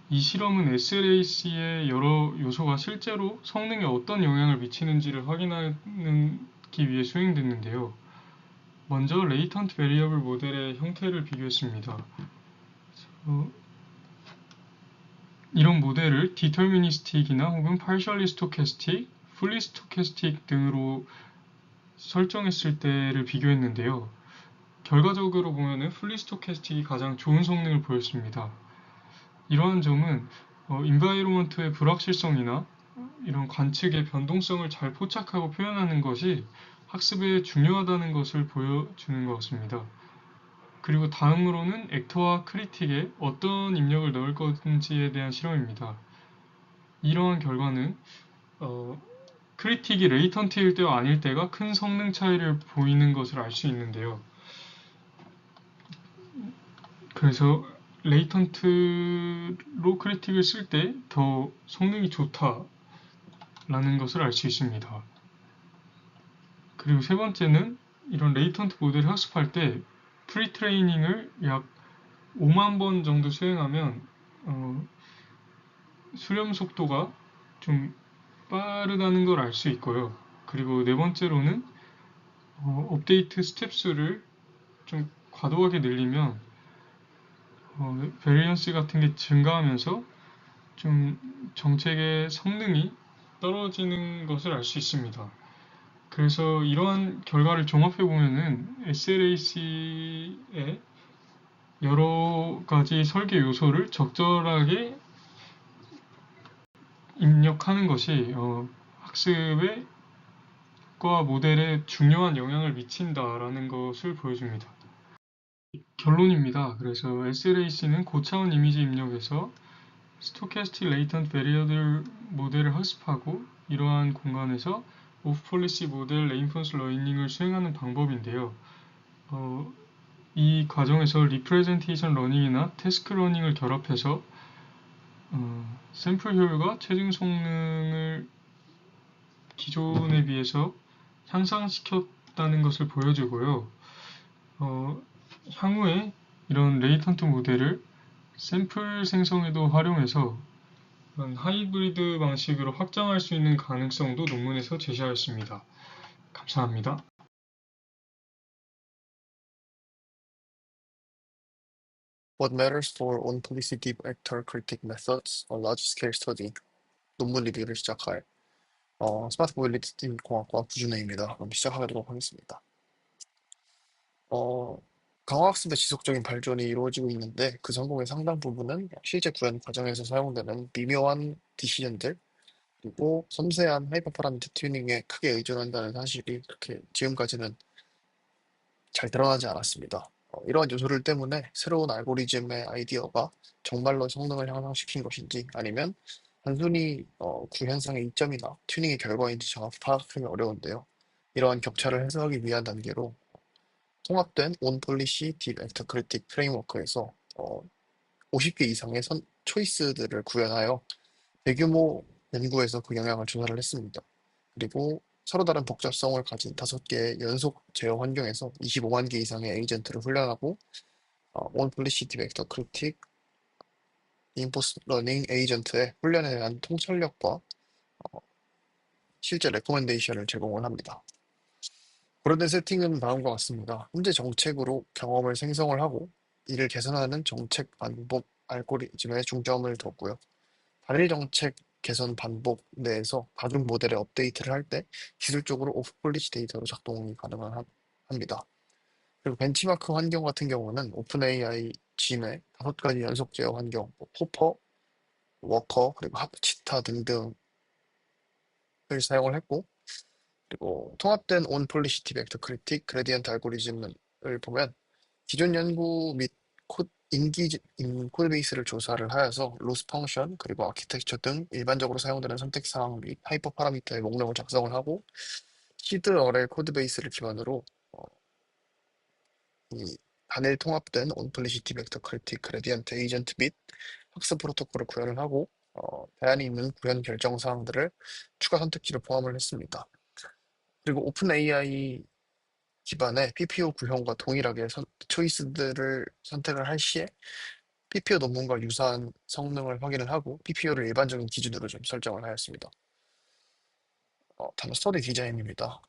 [SPEAKER 2] 이 실험은 SLAC의 여러 요소가 실제로 성능에 어떤 영향을 미치는지를 확인하기 위해 수행됐는데요. 먼저 레이턴트 베리어블 모델의 형태를 비교했습니다. 어, 이런 모델을 디터미니스틱이나 혹은 partially stochastic, fully stochastic 등으로 설정했을 때를 비교했는데요. 결과적으로 보면은 fully stochastic이 가장 좋은 성능을 보였습니다. 이러한 점은 인바이로먼트의 불확실성이나 이런 관측의 변동성을 잘 포착하고 표현하는 것이 학습에 중요하다는 것을 보여주는 것 같습니다. 그리고 다음으로는 액터와 크리틱에 어떤 입력을 넣을 건지에 대한 실험입니다. 이러한 결과는 크리틱이 레이턴트일 때와 아닐 때가 큰 성능 차이를 보이는 것을 알 수 있는데요. 그래서 레이턴트로 크리틱을 쓸 때 더 성능이 좋다라는 것을 알 수 있습니다. 그리고 세 번째는 이런 레이턴트 모델을 학습할 때 프리트레이닝을 약 5만 번 정도 수행하면 수렴 속도가 좀 빠르다는 걸 알 수 있고요. 그리고 네 번째로는 업데이트 스텝 수를 좀 과도하게 늘리면 베리언스 같은 게 증가하면서 좀 정책의 성능이 떨어지는 것을 알 수 있습니다. 그래서 이러한 결과를 종합해 보면은 SLAC의 여러 가지 설계 요소를 적절하게 입력하는 것이 학습에 과 모델에 중요한 영향을 미친다라는 것을 보여줍니다. 결론입니다. 그래서 SLAC는 고차원 이미지 입력에서 스토캐스틱 레이턴트 베리어들 모델을 학습하고 이러한 공간에서 오프 폴리시 모델 레인포스 러닝을 수행하는 방법인데요. 이 과정에서 리프레젠테이션 러닝이나 태스크 러닝을 결합해서 샘플 효율과 체증 성능을 기존에 비해서 향상시켰다는 것을 보여주고요. 향후에 이런 레이턴트 모델을 샘플 생성에도 활용해서 하이브리드 방식으로 확장할 수 있는 가능성도 논문에서 제시하였습니다. 감사합니다.
[SPEAKER 3] What matters for on-publicity vector critic methods on large-scale study? 논문 리뷰를 시작할 스마트 모빌리티 공학과 구준혜입니다. 그럼 시작하도록 하겠습니다. 강화학습의 지속적인 발전이 이루어지고 있는데 그 성공의 상당 부분은 실제 구현 과정에서 사용되는 미묘한 디시전들 그리고 섬세한 하이퍼 파라미터 튜닝에 크게 의존한다는 사실이 그렇게 지금까지는 잘 드러나지 않았습니다. 이러한 요소들 때문에 새로운 알고리즘의 아이디어가 정말로 성능을 향상시킨 것인지 아니면 단순히 구현상의 이점이나 튜닝의 결과인지 정확히 파악하기 어려운데요. 이러한 격차를 해소하기 위한 단계로 통합된 온폴리시 딥 액터 크리틱 프레임워크에서 50개 이상의 초이스들을 구현하여 대규모 연구에서 그 영향을 조사를 했습니다. 그리고 서로 다른 복잡성을 가진 5개의 연속 제어 환경에서 25만 개 이상의 에이전트를 훈련하고 온플리시티 벡터 크리틱 인포스 러닝 에이전트의 훈련에 대한 통찰력과 실제 레코멘데이션을 제공을 합니다. 고려된 세팅은 다음과 같습니다. 현재 정책으로 경험을 생성을 하고 이를 개선하는 정책 반복 알고리즘에 중점을 뒀고요. 단일 정책 개선 반복 내에서 가중 모델의 업데이트를 할 때 기술적으로 오프 폴리시 데이터로 작동이 가능합니다. 그리고 벤치마크 환경 같은 경우는 오픈 AI 진의 5가지 연속 제어 환경, 뭐 호퍼, 워커, 그리고 합치타 등등을 사용을 했고, 그리고 통합된 온 폴리시티 벡터 크리틱 그레디언트 알고리즘을 보면 기존 연구 및 코드 베이스를 조사를 하여서 로스 펑션 그리고 아키텍처 등 일반적으로 사용되는 선택 사항 및 하이퍼 파라미터의 목록을 작성을 하고 시드 어렐 코드 베이스를 기반으로 어, 이 단일 통합된 온플리시티 벡터 크리틱 그레디언트 에이전트 및 학습 프로토콜을 구현을 하고 대안이 있는 구현 결정 사항들을 추가 선택지로 포함을 했습니다. 그리고 오픈 AI 기반의 PPO 구형과 동일하게 초이스들을 선택을 할 시에 PPO 논문과 유사한 성능을 확인을 하고 PPO를 일반적인 기준으로 좀 설정을 하였습니다. 다음 스터디 디자인입니다.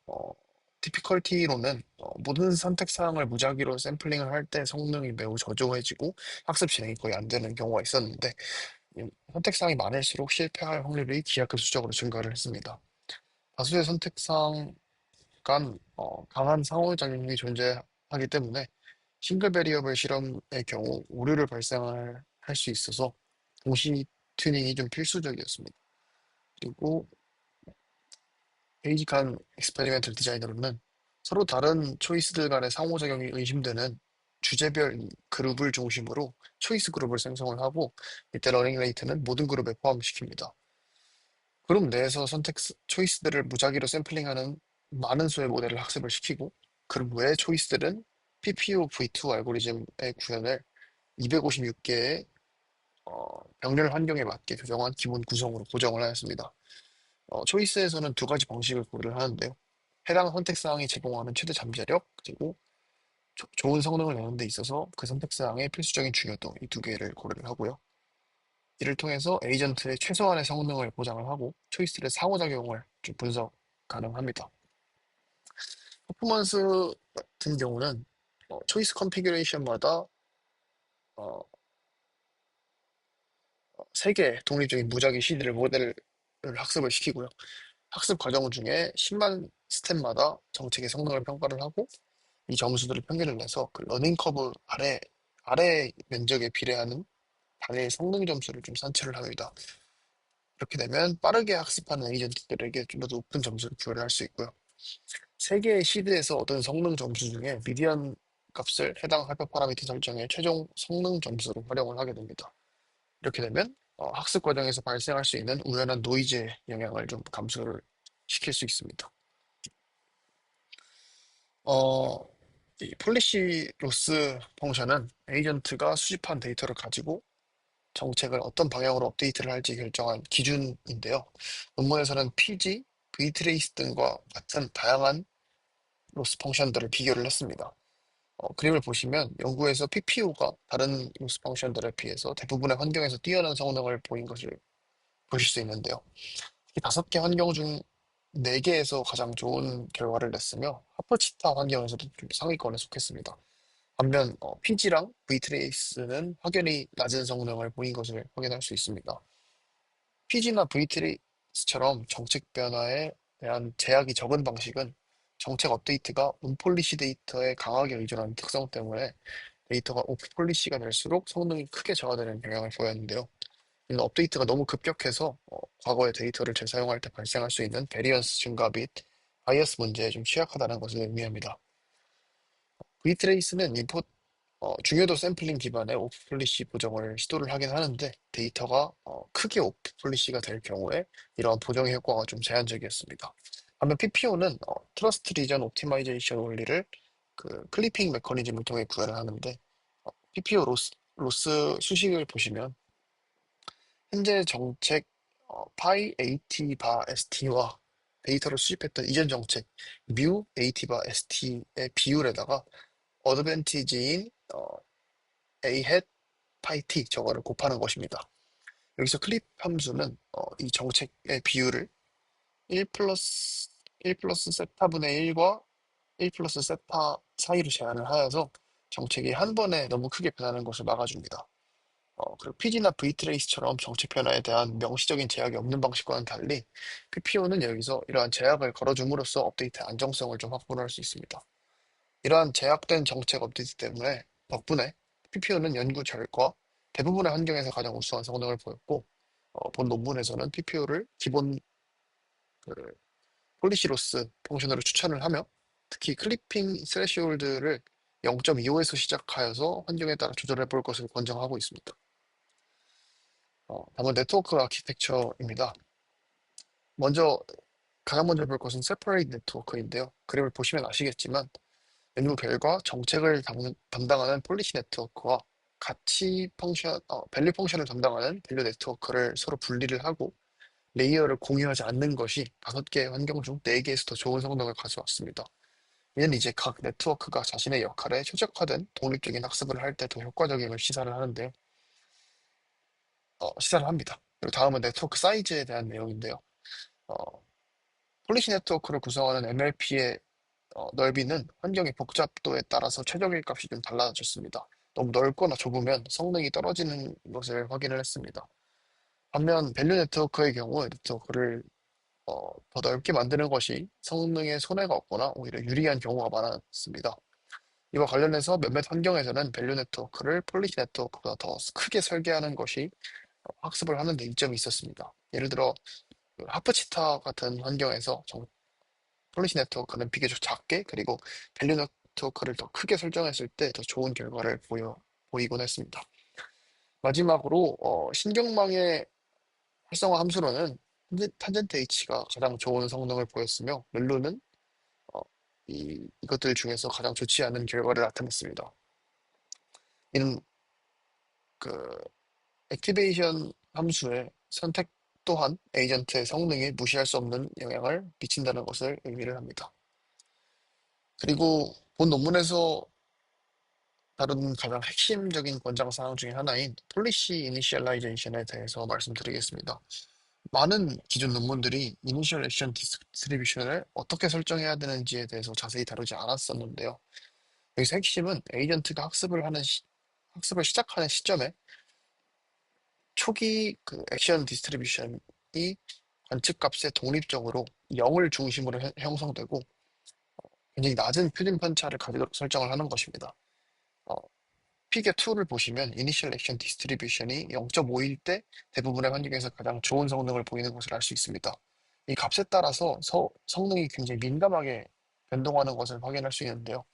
[SPEAKER 3] 디피컬티로는 모든 선택 사항을 무작위로 샘플링을 할 때 성능이 매우 저조해지고 학습 진행이 거의 안 되는 경우가 있었는데 선택 사항이 많을수록 실패할 확률이 기하급수적으로 증가를 했습니다. 다수의 선택 사항 간 강한 상호작용이 존재하기 때문에 싱글 베리어블 실험의 경우 오류를 발생할 수 있어서 동시 튜닝이 좀 필수적이었습니다. 그리고 베이직한 익스페리멘털 디자이너로는 서로 다른 초이스들 간의 상호작용이 의심되는 주제별 그룹을 중심으로 초이스 그룹을 생성을 하고 이때 러닝 레이트는 모든 그룹에 포함시킵니다. 그룹 내에서 초이스들을 무작위로 샘플링하는 많은 수의 모델을 학습을 시키고 그룹 외의 초이스들은 PPO V2 알고리즘의 구현을 256개의 병렬 환경에 맞게 조정한 기본 구성으로 고정을 하였습니다. 초이스에서는 두 가지 방식을 고려를 하는데요. 해당 선택사항이 제공하는 최대 잠재력, 그리고 좋은 성능을 내는 데 있어서 그 선택사항의 필수적인 중요도, 이 두 개를 고려를 하고요. 이를 통해서 에이전트의 최소한의 성능을 보장을 하고 초이스들의 상호작용을 좀 분석 가능합니다. 퍼포먼스 같은 경우는 초이스 컨피규레이션마다 3개 독립적인 무작위 시드를 모델을 학습을 시키고요. 학습 과정 중에 10만 스텝마다 정책의 성능을 평가를 하고 이 점수들을 평균을 내서 그 러닝 커브 아래 면적에 비례하는 단일 성능 점수를 좀 산출을 합니다. 이렇게 되면 빠르게 학습하는 에이전트들에게 좀 더 높은 점수를 부여를 할 수 있고요. 3개의 시드에서 얻은 성능 점수 중에 미디언 값을 해당 하이퍼 파라미터 설정의 최종 성능 점수로 활용을 하게 됩니다. 이렇게 되면 학습 과정에서 발생할 수 있는 우연한 노이즈의 영향을 좀 감소를 시킬 수 있습니다. 어, 이 폴리시 로스 펑션은 에이전트가 수집한 데이터를 가지고 정책을 어떤 방향으로 업데이트를 할지 결정한 기준인데요. 논문에서는 PG, Vtrace 등과 같은 다양한 로스 펑션들을 비교를 했습니다. 그림을 보시면 연구에서 PPO가 다른 로스 펑션들에 비해서 대부분의 환경에서 뛰어난 성능을 보인 것을 보실 수 있는데요. 이 5개 환경 중 4개에서 가장 좋은 결과를 냈으며 하퍼치타 환경에서도 좀 상위권에 속했습니다. 반면 PG랑 Vtrace는 확연히 낮은 성능을 보인 것을 확인할 수 있습니다. PG나 Vtrace처럼 정책 변화에 대한 제약이 적은 방식은 정책 업데이트가 온폴리시 데이터에 강하게 의존하는 특성 때문에 데이터가 오프폴리시가 될수록 성능이 크게 저하되는 경향을 보였는데요. 이는 업데이트가 너무 급격해서 과거의 데이터를 재사용할 때 발생할 수 있는 베리언스 증가 및 바이어스 문제에 좀 취약하다는 것을 의미합니다. Vtrace는 중요도 샘플링 기반의 오프폴리시 보정을 시도를 하긴 하는데 데이터가 크게 오프폴리시가 될 경우에 이러한 보정의 효과가 좀 제한적이었습니다. 반면 PPO는 트러스트 리전 옵티마이제이션 원리를 그 클리핑 메커니즘을 통해 구현을 하는데 PPO 로스 수식을 보시면 현재 정책 파이 AT 바 ST와 데이터를 수집했던 이전 정책 뮤 AT 바 ST의 비율에다가 어드밴티지인 A hat 파이 T 저거를 곱하는 것입니다. 여기서 클립 함수는 이 정책의 비율을 1 플러스 세타분의 1과 1 플러스 세타 사이로 제한을 하여서 정책이 한 번에 너무 크게 변하는 것을 막아줍니다. 그리고 PG나 V트레이스처럼 정책 변화에 대한 명시적인 제약이 없는 방식과는 달리 PPO는 여기서 이러한 제약을 걸어줌으로써 업데이트의 안정성을 좀 확보할 수 있습니다. 이러한 제약된 정책 업데이트 때문에 덕분에 PPO는 연구 결과 대부분의 환경에서 가장 우수한 성능을 보였고 본 논문에서는 PPO를 기본 그 폴리시로스 펑션으로 추천을 하며 특히 클리핑 스레시홀드를 0.25에서 시작하여서 환경에 따라 조절해 볼 것을 권장하고 있습니다. 다음은 네트워크 아키텍처입니다. 가장 먼저 볼 것은 세퍼레이트 네트워크인데요. 그림을 보시면 아시겠지만 연구 결과 정책을 담당하는 폴리시 네트워크와 밸류 펑션을 담당하는 밸류 네트워크를 서로 분리를 하고 레이어를 공유하지 않는 것이 5개의 환경 중 4개에서 더 좋은 성능을 가져왔습니다. 이는 이제 각 네트워크가 자신의 역할에 최적화된 독립적인 학습을 할 때 더 효과적임을 시사를 합니다. 그리고 다음은 네트워크 사이즈에 대한 내용인데요. 어, 폴리시 네트워크를 구성하는 MLP의 넓이는 환경의 복잡도에 따라서 최적의 값이 좀 달라졌습니다. 너무 넓거나 좁으면 성능이 떨어지는 것을 확인을 했습니다. 반면 밸류 네트워크의 경우 네트워크를 더 넓게 만드는 것이 성능에 손해가 없거나 오히려 유리한 경우가 많았습니다. 이와 관련해서 몇몇 환경에서는 밸류 네트워크를 폴리시 네트워크보다 더 크게 설계하는 것이 학습을 하는 데 이점이 있었습니다. 예를 들어 그 하프치타 같은 환경에서 폴리시 네트워크는 비교적 작게 그리고 밸류 네트워크를 더 크게 설정했을 때 더 좋은 결과를 보이곤 했습니다. 마지막으로 신경망의 활성화 함수로는 탄젠트 H가 가장 좋은 성능을 보였으며 렐로는 어, 이것들 중에서 가장 좋지 않은 결과를 나타냈습니다. 이는 그 액티베이션 함수의 선택 또한 에이전트의 성능에 무시할 수 없는 영향을 미친다는 것을 의미를 합니다. 그리고 본 논문에서 다룬 가장 핵심적인 권장 사항 중에 하나인 폴리시 이니셜라이제이션에 대해서 말씀드리겠습니다. 많은 기존 논문들이 이니셜 액션 디스트리뷰션을 어떻게 설정해야 되는지에 대해서 자세히 다루지 않았었는데요. 여기서 핵심은 에이전트가 학습을 시작하는 시점에 초기 그 액션 디스트리뷰션이 관측값에 독립적으로 0을 중심으로 형성되고 굉장히 낮은 표준 편차를 가지도록 설정을 하는 것입니다. 어, 피겨 2를 보시면 이니셜 액션 디스트리뷰션이 0.5일 때 대부분의 환경에서 가장 좋은 성능을 보이는 것을 알 수 있습니다. 이 값에 따라서 성능이 굉장히 민감하게 변동하는 것을 확인할 수 있는데요.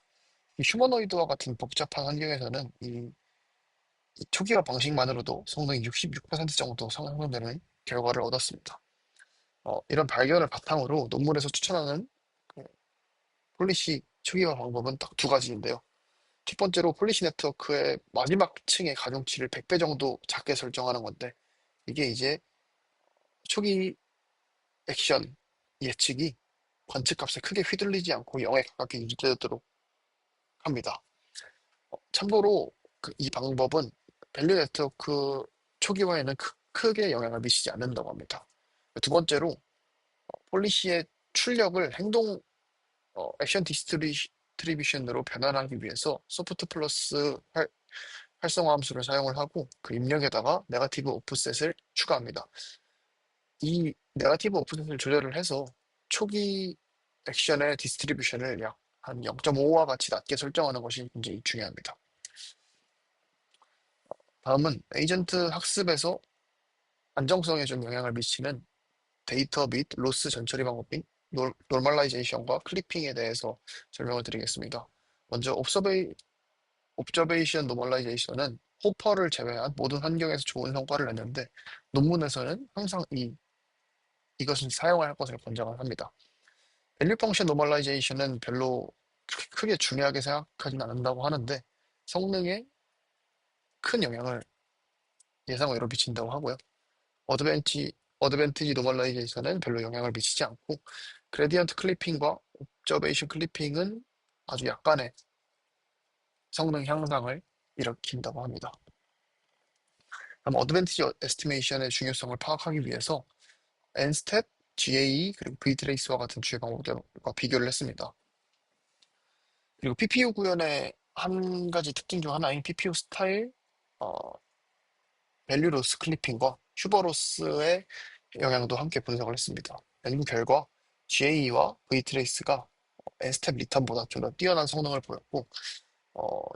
[SPEAKER 3] 이 휴머노이드와 같은 복잡한 환경에서는 이 초기화 방식만으로도 성능이 66% 정도 상승되는 결과를 얻었습니다. 이런 발견을 바탕으로 논문에서 추천하는 그 폴리시 초기화 방법은 딱 두 가지인데요. 첫 번째로 폴리시 네트워크의 마지막 층의 가중치를 100배 정도 작게 설정하는 건데 이게 이제 초기 액션 예측이 관측값에 크게 휘둘리지 않고 0에 가깝게 유지되도록 합니다. 참고로 이 방법은 밸류 네트워크 초기화에는 크게 영향을 미치지 않는다고 합니다. 두 번째로 폴리시의 출력을 액션 디스트리뷰션으로 변환하기 위해서 소프트 플러스 활성화 함수를 사용을 하고 그 입력에다가 네거티브 오프셋을 추가합니다. 이 네거티브 오프셋을 조절을 해서 초기 액션의 디스트리뷰션을 약 한 0.5와 같이 낮게 설정하는 것이 굉장히 중요합니다. 다음은 에이전트 학습에서 안정성에 좀 영향을 미치는 데이터 및 로스 전처리 방법 및 노멀라이제이션과 클리핑에 대해서 설명을 드리겠습니다. 먼저 옵저베이션 노멀라이제이션은 호퍼를 제외한 모든 환경에서 좋은 성과를 냈는데 논문에서는 항상 이것을 사용할 것을 권장을 합니다. 밸류 펑션 노멀라이제이션은 별로 크게 중요하게 생각하진 않는다고 하는데 성능에 큰 영향을 예상외로 미친다고 하고요. 어드밴티지 노멀라이제이션은 별로 영향을 미치지 않고 그레디언트 클리핑과 옵저베이션 클리핑은 아주 약간의 성능 향상을 일으킨다고 합니다. 다음 어드밴티지 에스티메이션의 중요성을 파악하기 위해서 nStat, GAE, 그리고 V트레이스와 같은 주요 방법들과 비교를 했습니다. 그리고 PPU 구현의 한 가지 특징 중 하나인 PPO 스타일, 어, 밸류로스 클리핑과 휴버로스의 영향도 함께 분석을 했습니다. 연구 결과 GAE와 V트레이스가 N스텝 리턴보다 좀 더 뛰어난 성능을 보였고,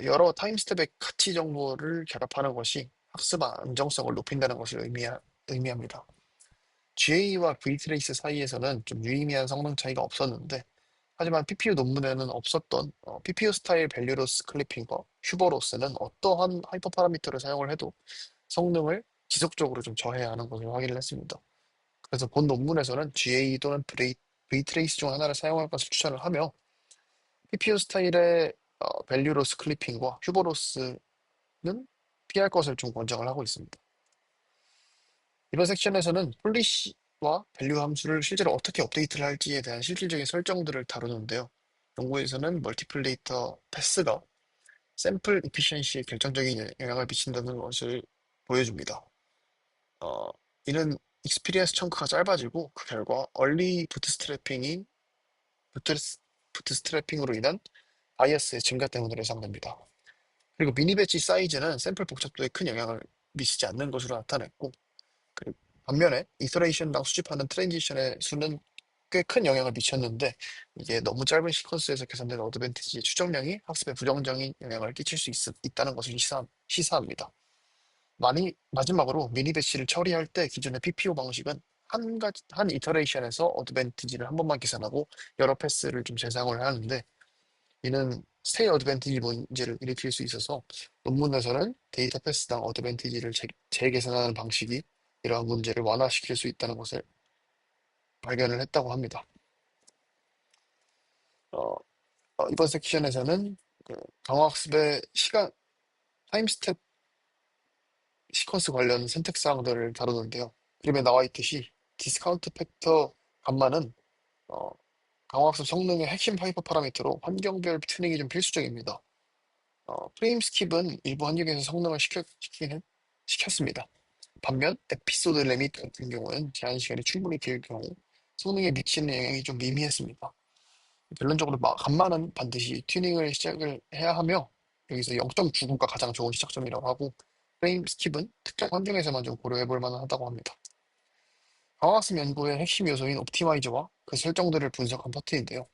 [SPEAKER 3] 여러 타임스텝의 가치 정보를 결합하는 것이 학습 안정성을 높인다는 것을 의미합니다. GA와 V트레이스 사이에서는 좀 유의미한 성능 차이가 없었는데, 하지만 PPU 논문에는 없었던 PPU 스타일 밸류로스 클리핑과 휴버로스는 어떠한 하이퍼 파라미터를 사용을 해도 성능을 지속적으로 좀 저해야 하는 것을 확인을 했습니다. 그래서 본 논문에서는 GA 또는 V트레이스 중 하나를 사용할 것을 추천을 하며 PPU 스타일의 밸류로스 클리핑과 휴버로스는 피할 것을 좀 권장을 하고 있습니다. 이번 섹션에서는 폴리시와 밸류 함수를 실제로 어떻게 업데이트를 할지에 대한 실질적인 설정들을 다루는데요. 연구에서는 멀티플레이터 패스가 샘플 이피션시에 결정적인 영향을 미친다는 것을 보여줍니다. 어, 이는 익스피리언스 청크가 짧아지고 그 결과 얼리 부트스트래핑으로 인한 바이어스의 증가 때문으로 예상됩니다. 그리고 미니 배치 사이즈는 샘플 복잡도에 큰 영향을 미치지 않는 것으로 나타냈고, 그리고 반면에 이터레이션당 수집하는 트랜지션의 수는 꽤 큰 영향을 미쳤는데 이게 너무 짧은 시퀀스에서 계산된 어드밴티지의 추정량이 학습에 부정적인 영향을 끼칠 수 있다는 것을 시사합니다. 마지막으로 미니 배치를 처리할 때 기존의 PPO 방식은 한 이터레이션에서 어드밴티지를 한 번만 계산하고 여러 패스를 좀 재사용을 하는데 이는 스테이 어드밴티지 문제를 일으킬 수 있어서 논문에서는 데이터 패스당 어드밴티지를 재계산하는 방식이 이러한 문제를 완화시킬 수 있다는 것을 발견을 했다고 합니다. 어, 이번 섹션에서는 그 강화학습의 타임 스텝 시퀀스 관련 선택 사항들을 다루는데요. 그림에 나와 있듯이 디스카운트 팩터 감마는 어, 강화학습 성능의 핵심 하이퍼 파라미터로 환경별 튜닝이 좀 필수적입니다. 프레임 스킵은 일부 환경에서 성능을 시켰습니다. 반면 에피소드 리밋 같은 경우는 제한 시간이 충분히 길 경우 성능에 미치는 영향이 좀 미미했습니다. 결론적으로 감마는 반드시 튜닝을 시작을 해야 하며 여기서 0.99가 가장 좋은 시작점이라고 하고 프레임 스킵은 특정 환경에서만 좀 고려해 볼 만하다고 합니다. 강화학습 연구의 핵심 요소인 옵티마이저와 그 설정들을 분석한 파트인데요.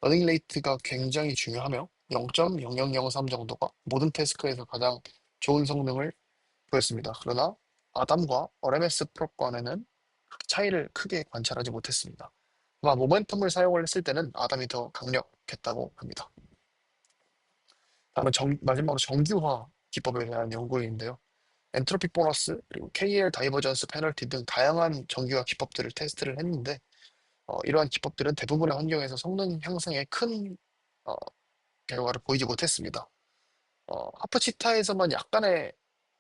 [SPEAKER 3] 러닝 레이트가 굉장히 중요하며 0.0003 정도가 모든 태스크에서 가장 좋은 성능을 보였습니다. 그러나 아담과 RMS 프로 간에는 차이를 크게 관찰하지 못했습니다. 아마 모멘텀을 사용을 했을 때는 아담이 더 강력했다고 합니다. 다음은 마지막으로 정규화 기법에 대한 연구인데요. 엔트로피 보너스, 그리고 KL 다이버전스 페널티 등 다양한 정규화 기법들을 테스트를 했는데 이러한 기법들은 대부분의 환경에서 성능 향상에 큰 어, 결과를 보이지 못했습니다. 하프치타에서만 약간의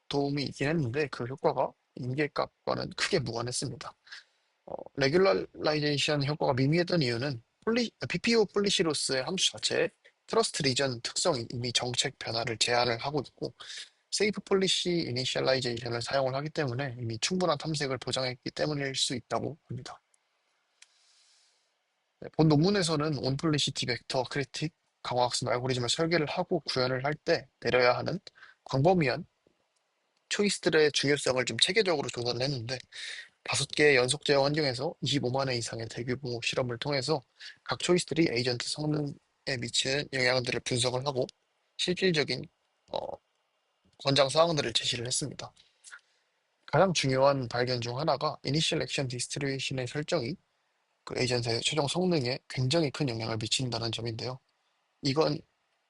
[SPEAKER 3] 도움이 있긴 했는데 그 효과가 인계값과는 크게 무관했습니다. 레귤러라이제이션 효과가 미미했던 이유는 PPO 폴리시로스의 함수 자체에 트러스트 리전 특성이 이미 정책 변화를 제한을 하고 있고 세이프 폴리시 이니셜라이제이션을 사용을 하기 때문에 이미 충분한 탐색을 보장했기 때문일 수 있다고 합니다. 네, 본 논문에서는 온플리시티 벡터 크리틱 강화학습 알고리즘을 설계를 하고 구현을 할 때 내려야 하는 광범위한 초이스들의 중요성을 좀 체계적으로 조사를 했는데 5개의 연속 제어 환경에서 25만 회 이상의 대규모 실험을 통해서 각 초이스들이 에이전트 성능에 미치는 영향들을 분석을 하고 실질적인 어, 권장 사항들을 제시를 했습니다. 가장 중요한 발견 중 하나가 이니셜 액션 디스트리뷰션의 설정이 그 에이전트의 최종 성능에 굉장히 큰 영향을 미친다는 점인데요. 이건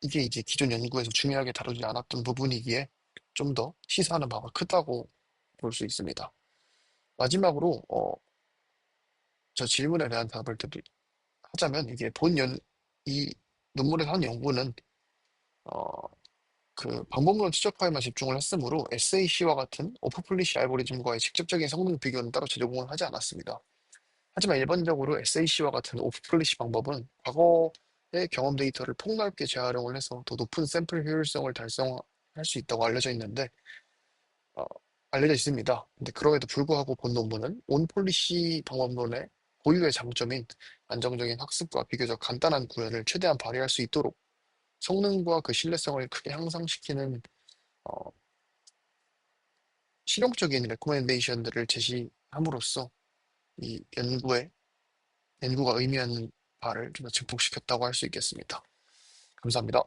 [SPEAKER 3] 이게 이제 기존 연구에서 중요하게 다루지 않았던 부분이기에 좀 더 시사하는 바가 크다고 볼 수 있습니다. 마지막으로 저 질문에 대한 답을 하자면 이게 이 논문에서 한 연구는 어, 그 방법론 추적화에만 집중을 했으므로 SAC와 같은 오프폴리시 알고리즘과의 직접적인 성능 비교는 따로 제공을 하지 않았습니다. 하지만 일반적으로 SAC와 같은 오프폴리시 방법은 과거의 경험 데이터를 폭넓게 재활용을 해서 더 높은 샘플 효율성을 달성할 수 있다고 어, 알려져 있습니다. 근데 그럼에도 불구하고 본 논문은 온폴리시 방법론의 고유의 장점인 안정적인 학습과 비교적 간단한 구현을 최대한 발휘할 수 있도록 성능과 그 신뢰성을 크게 향상시키는 어, 실용적인 레코멘데이션들을 제시함으로써 이 연구가 의미하는 바를 좀 더 증폭시켰다고 할 수 있겠습니다. 감사합니다.